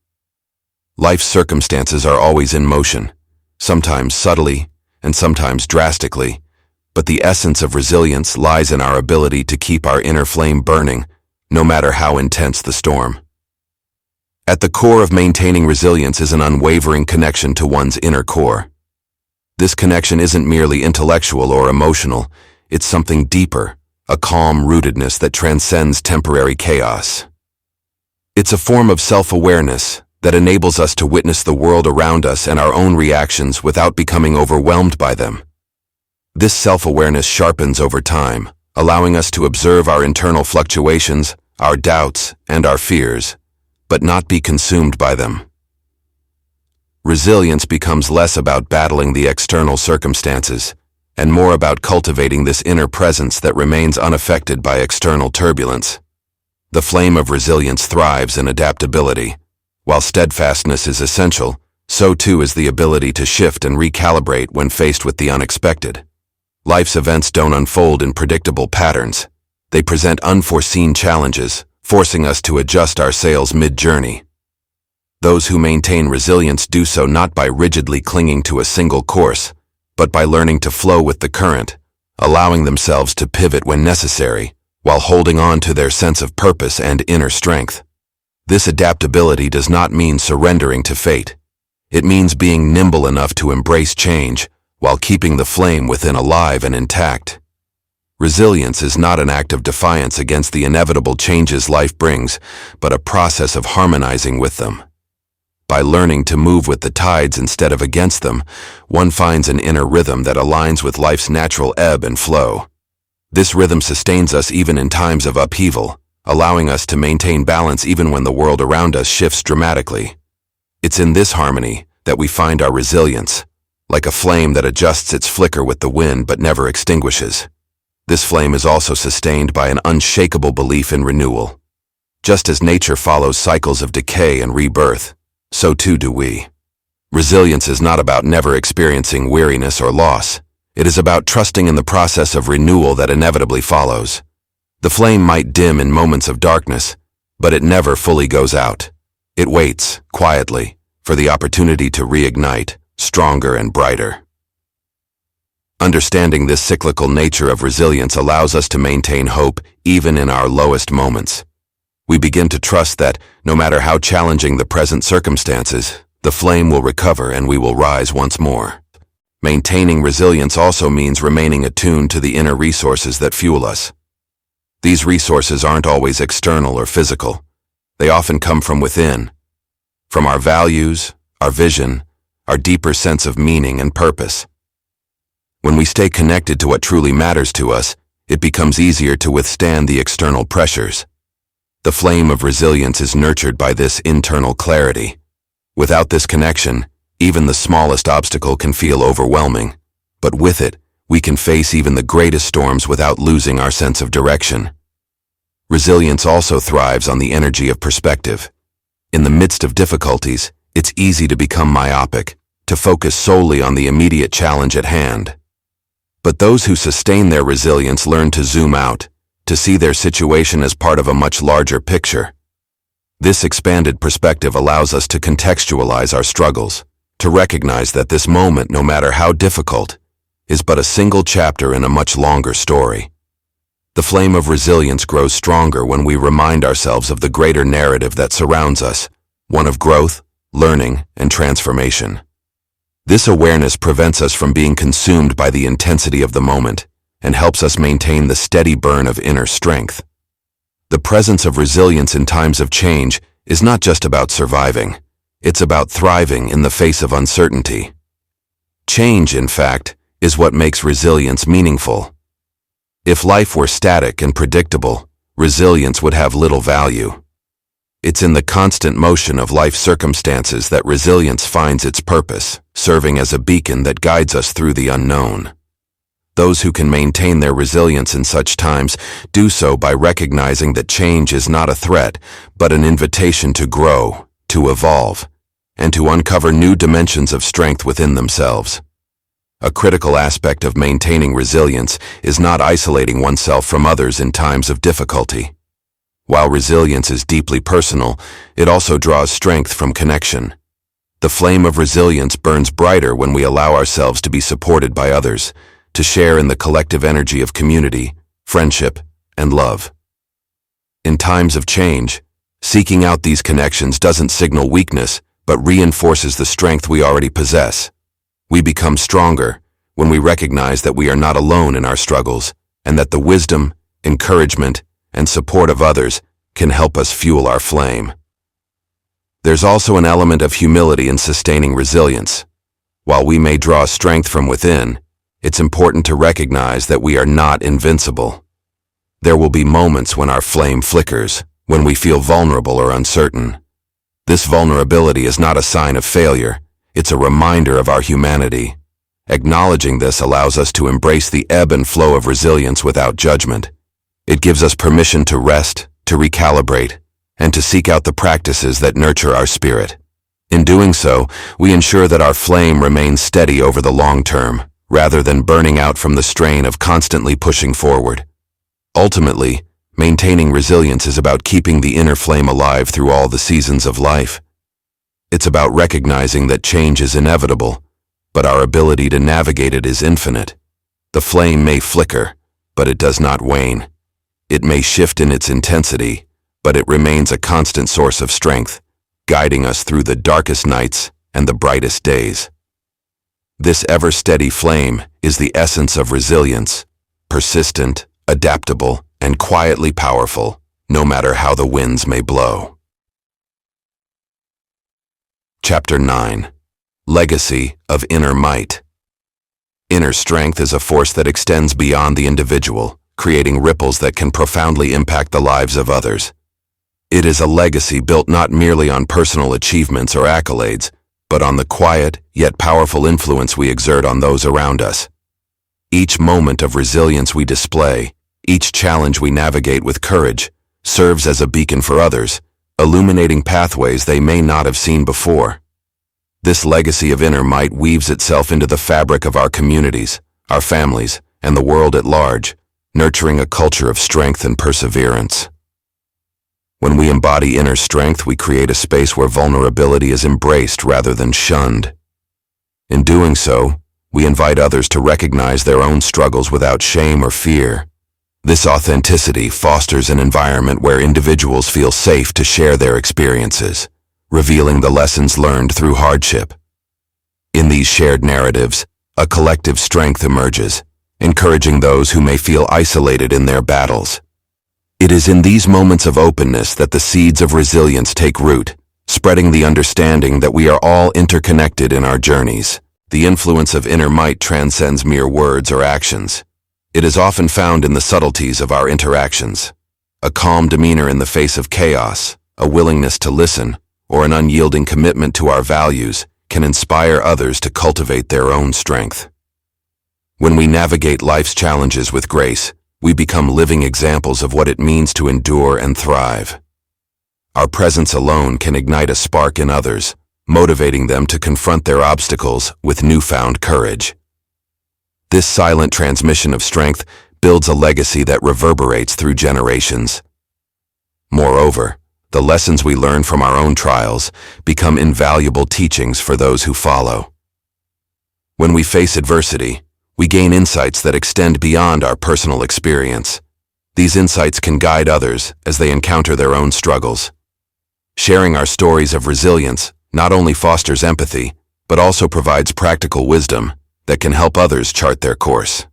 Life's circumstances are always in motion, sometimes subtly and sometimes drastically, but the essence of resilience lies in our ability to keep our inner flame burning, no matter how intense the storm. At the core of maintaining resilience is an unwavering connection to one's inner core. This connection isn't merely intellectual or emotional, it's something deeper, a calm rootedness that transcends temporary chaos. It's a form of self-awareness that enables us to witness the world around us and our own reactions without becoming overwhelmed by them. This self-awareness sharpens over time, allowing us to observe our internal fluctuations, our doubts, and our fears, but not be consumed by them. Resilience becomes less about battling the external circumstances and more about cultivating this inner presence that remains unaffected by external turbulence. The flame of resilience thrives in adaptability. While steadfastness is essential, so too is the ability to shift and recalibrate when faced with the unexpected. Life's events don't unfold in predictable patterns. They present unforeseen challenges, forcing us to adjust our sails mid-journey. Those who maintain resilience do so not by rigidly clinging to a single course, but by learning to flow with the current, allowing themselves to pivot when necessary, while holding on to their sense of purpose and inner strength. This adaptability does not mean surrendering to fate. It means being nimble enough to embrace change, while keeping the flame within alive and intact. Resilience is not an act of defiance against the inevitable changes life brings, but a process of harmonizing with them. By learning to move with the tides instead of against them, one finds an inner rhythm that aligns with life's natural ebb and flow. This rhythm sustains us even in times of upheaval, allowing us to maintain balance even when the world around us shifts dramatically. It's in this harmony that we find our resilience, like a flame that adjusts its flicker with the wind but never extinguishes. This flame is also sustained by an unshakable belief in renewal. Just as nature follows cycles of decay and rebirth, so too do we. Resilience is not about never experiencing weariness or loss. It is about trusting in the process of renewal that inevitably follows. The flame might dim in moments of darkness, but it never fully goes out. It waits, quietly, for the opportunity to reignite, stronger and brighter. Understanding this cyclical nature of resilience allows us to maintain hope even in our lowest moments. We begin to trust that, no matter how challenging the present circumstances, the flame will recover and we will rise once more. Maintaining resilience also means remaining attuned to the inner resources that fuel us. These resources aren't always external or physical. They often come from within, from our values, our vision, our deeper sense of meaning and purpose. When we stay connected to what truly matters to us, it becomes easier to withstand the external pressures. The flame of resilience is nurtured by this internal clarity. Without this connection, even the smallest obstacle can feel overwhelming, but with it, we can face even the greatest storms without losing our sense of direction. Resilience also thrives on the energy of perspective. In the midst of difficulties, it's easy to become myopic, to focus solely on the immediate challenge at hand. But those who sustain their resilience learn to zoom out, to see their situation as part of a much larger picture. This expanded perspective allows us to contextualize our struggles, to recognize that this moment, no matter how difficult, is but a single chapter in a much longer story. The flame of resilience grows stronger when we remind ourselves of the greater narrative that surrounds us, one of growth, learning, and transformation. This awareness prevents us from being consumed by the intensity of the moment and helps us maintain the steady burn of inner strength. The presence of resilience in times of change is not just about surviving. It's about thriving in the face of uncertainty. Change, in fact, is what makes resilience meaningful. If life were static and predictable, resilience would have little value. It's in the constant motion of life circumstances that resilience finds its purpose, serving as a beacon that guides us through the unknown. Those who can maintain their resilience in such times do so by recognizing that change is not a threat, but an invitation to grow, to evolve, and to uncover new dimensions of strength within themselves. A critical aspect of maintaining resilience is not isolating oneself from others in times of difficulty. While resilience is deeply personal, it also draws strength from connection. The flame of resilience burns brighter when we allow ourselves to be supported by others, to share in the collective energy of community, friendship, and love. In times of change, seeking out these connections doesn't signal weakness, but reinforces the strength we already possess. We become stronger when we recognize that we are not alone in our struggles, and that the wisdom, encouragement, and support of others can help us fuel our flame. There's also an element of humility in sustaining resilience. While we may draw strength from within, it's important to recognize that we are not invincible. There will be moments when our flame flickers, when we feel vulnerable or uncertain. This vulnerability is not a sign of failure, it's a reminder of our humanity. Acknowledging this allows us to embrace the ebb and flow of resilience without judgment. It gives us permission to rest, to recalibrate, and to seek out the practices that nurture our spirit. In doing so, we ensure that our flame remains steady over the long term, rather than burning out from the strain of constantly pushing forward. Ultimately, maintaining resilience is about keeping the inner flame alive through all the seasons of life. It's about recognizing that change is inevitable, but our ability to navigate it is infinite. The flame may flicker, but it does not wane. It may shift in its intensity, but it remains a constant source of strength, guiding us through the darkest nights and the brightest days. This ever-steady flame is the essence of resilience, persistent, adaptable, and quietly powerful, no matter how the winds may blow. Chapter 9. Legacy of Inner Might. Inner strength is a force that extends beyond the individual, creating ripples that can profoundly impact the lives of others. It is a legacy built not merely on personal achievements or accolades, but on the quiet, yet powerful influence we exert on those around us. Each moment of resilience we display, each challenge we navigate with courage, serves as a beacon for others, illuminating pathways they may not have seen before. This legacy of inner might weaves itself into the fabric of our communities, our families, and the world at large, nurturing a culture of strength and perseverance. When we embody inner strength, we create a space where vulnerability is embraced rather than shunned. In doing so, we invite others to recognize their own struggles without shame or fear. This authenticity fosters an environment where individuals feel safe to share their experiences, revealing the lessons learned through hardship. In these shared narratives, a collective strength emerges, encouraging those who may feel isolated in their battles. It is in these moments of openness that the seeds of resilience take root, spreading the understanding that we are all interconnected in our journeys. The influence of inner might transcends mere words or actions. It is often found in the subtleties of our interactions. A calm demeanor in the face of chaos, a willingness to listen, or an unyielding commitment to our values can inspire others to cultivate their own strength. When we navigate life's challenges with grace, we become living examples of what it means to endure and thrive. Our presence alone can ignite a spark in others, motivating them to confront their obstacles with newfound courage. This silent transmission of strength builds a legacy that reverberates through generations. Moreover, the lessons we learn from our own trials become invaluable teachings for those who follow. When we face adversity, we gain insights that extend beyond our personal experience. These insights can guide others as they encounter their own struggles. Sharing our stories of resilience not only fosters empathy, but also provides practical wisdom that can help others chart their course.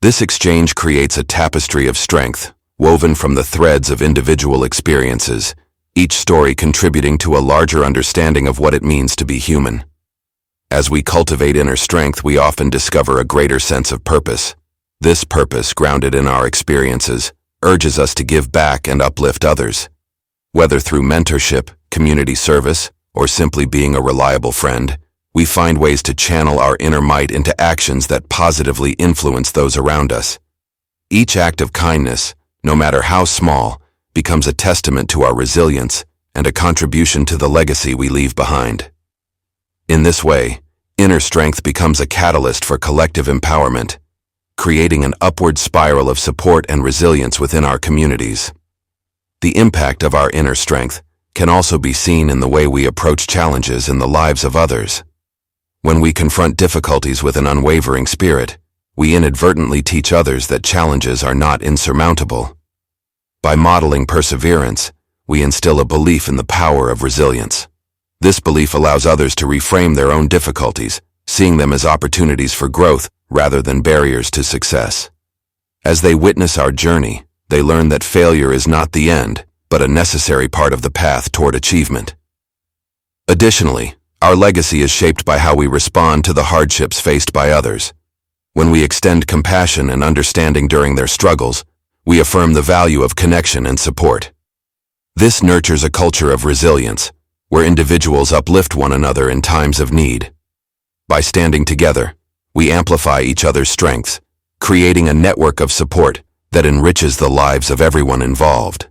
This exchange creates a tapestry of strength, woven from the threads of individual experiences, each story contributing to a larger understanding of what it means to be human. As we cultivate inner strength, we often discover a greater sense of purpose. This purpose, grounded in our experiences, urges us to give back and uplift others. Whether through mentorship, community service, or simply being a reliable friend, we find ways to channel our inner might into actions that positively influence those around us. Each act of kindness, no matter how small, becomes a testament to our resilience and a contribution to the legacy we leave behind. In this way, inner strength becomes a catalyst for collective empowerment, creating an upward spiral of support and resilience within our communities. The impact of our inner strength can also be seen in the way we approach challenges in the lives of others. When we confront difficulties with an unwavering spirit, we inadvertently teach others that challenges are not insurmountable. By modeling perseverance, we instill a belief in the power of resilience. This belief allows others to reframe their own difficulties, seeing them as opportunities for growth rather than barriers to success. As they witness our journey, they learn that failure is not the end, but a necessary part of the path toward achievement. Additionally, our legacy is shaped by how we respond to the hardships faced by others. When we extend compassion and understanding during their struggles, we affirm the value of connection and support. This nurtures a culture of resilience, where individuals uplift one another in times of need. By standing together, we amplify each other's strengths, creating a network of support that enriches the lives of everyone involved.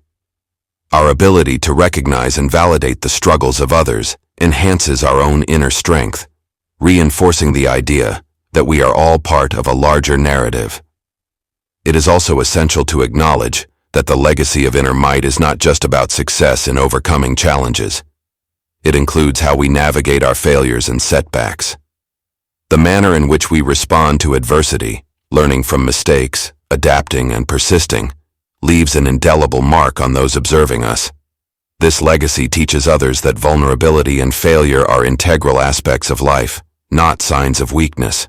Our ability to recognize and validate the struggles of others enhances our own inner strength, reinforcing the idea that we are all part of a larger narrative. It is also essential to acknowledge that the legacy of inner might is not just about success in overcoming challenges. It includes how we navigate our failures and setbacks. The manner in which we respond to adversity, learning from mistakes, adapting and persisting, leaves an indelible mark on those observing us. This legacy teaches others that vulnerability and failure are integral aspects of life, not signs of weakness.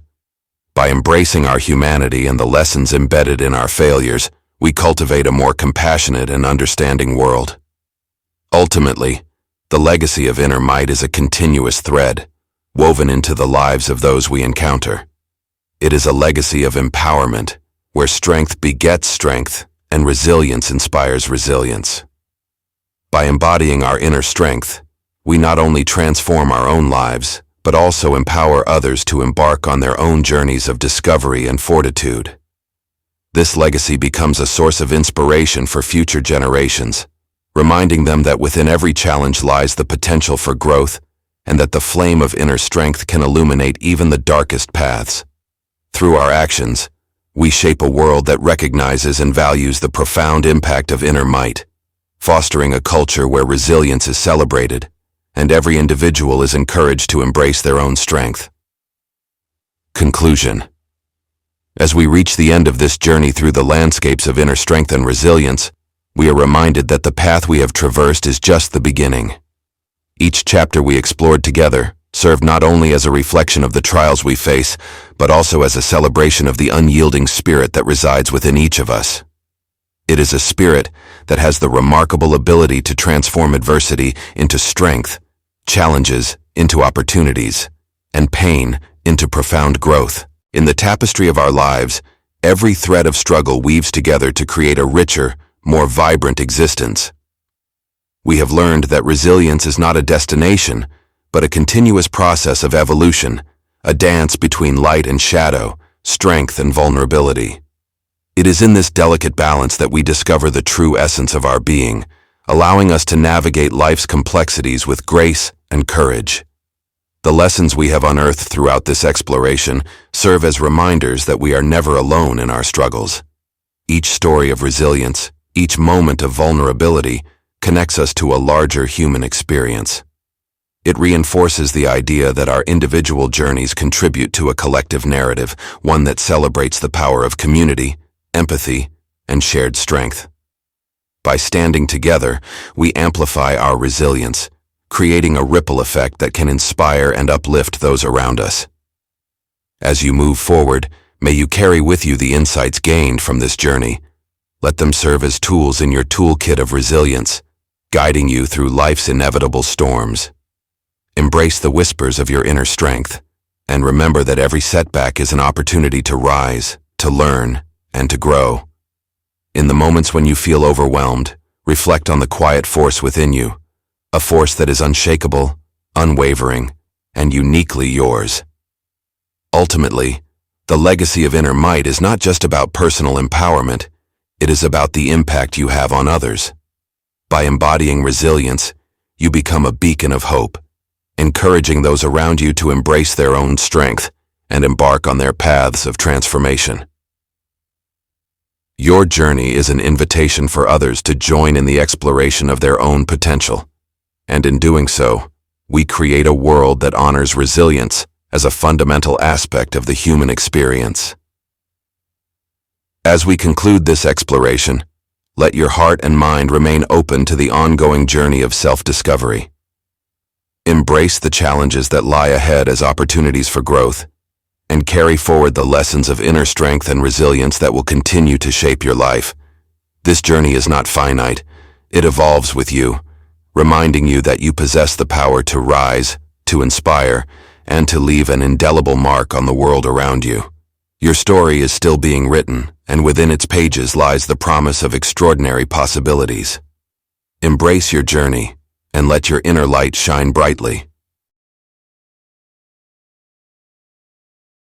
By embracing our humanity and the lessons embedded in our failures, we cultivate a more compassionate and understanding world. Ultimately, the legacy of inner might is a continuous thread, woven into the lives of those we encounter. It is a legacy of empowerment, where strength begets strength and resilience inspires resilience. By embodying our inner strength, we not only transform our own lives, but also empower others to embark on their own journeys of discovery and fortitude. This legacy becomes a source of inspiration for future generations, reminding them that within every challenge lies the potential for growth and that the flame of inner strength can illuminate even the darkest paths. Through our actions, we shape a world that recognizes and values the profound impact of inner might, fostering a culture where resilience is celebrated and every individual is encouraged to embrace their own strength. Conclusion. As we reach the end of this journey through the landscapes of inner strength and resilience, we are reminded that the path we have traversed is just the beginning. Each chapter we explored together served not only as a reflection of the trials we face, but also as a celebration of the unyielding spirit that resides within each of us. It is a spirit that has the remarkable ability to transform adversity into strength, challenges into opportunities, and pain into profound growth. In the tapestry of our lives, every thread of struggle weaves together to create a richer, more vibrant existence. We have learned that resilience is not a destination, but a continuous process of evolution, a dance between light and shadow, strength and vulnerability. It is in this delicate balance that we discover the true essence of our being, allowing us to navigate life's complexities with grace and courage. The lessons we have unearthed throughout this exploration serve as reminders that we are never alone in our struggles. Each story of resilience, each moment of vulnerability, connects us to a larger human experience. It reinforces the idea that our individual journeys contribute to a collective narrative, one that celebrates the power of community, empathy, and shared strength. By standing together, we amplify our resilience, creating a ripple effect that can inspire and uplift those around us. As you move forward, may you carry with you the insights gained from this journey. Let them serve as tools in your toolkit of resilience, guiding you through life's inevitable storms. Embrace the whispers of your inner strength, and remember that every setback is an opportunity to rise, to learn, and to grow. In the moments when you feel overwhelmed, reflect on the quiet force within you, a force that is unshakable, unwavering, and uniquely yours. Ultimately, the legacy of inner might is not just about personal empowerment, it is about the impact you have on others. By embodying resilience, you become a beacon of hope, encouraging those around you to embrace their own strength and embark on their paths of transformation. Your journey is an invitation for others to join in the exploration of their own potential, and in doing so, we create a world that honors resilience as a fundamental aspect of the human experience. As we conclude this exploration, let your heart and mind remain open to the ongoing journey of self-discovery. Embrace the challenges that lie ahead as opportunities for growth, and carry forward the lessons of inner strength and resilience that will continue to shape your life. This journey is not finite, it evolves with you, reminding you that you possess the power to rise, to inspire, and to leave an indelible mark on the world around you. Your story is still being written, and within its pages lies the promise of extraordinary possibilities. Embrace your journey, and let your inner light shine brightly.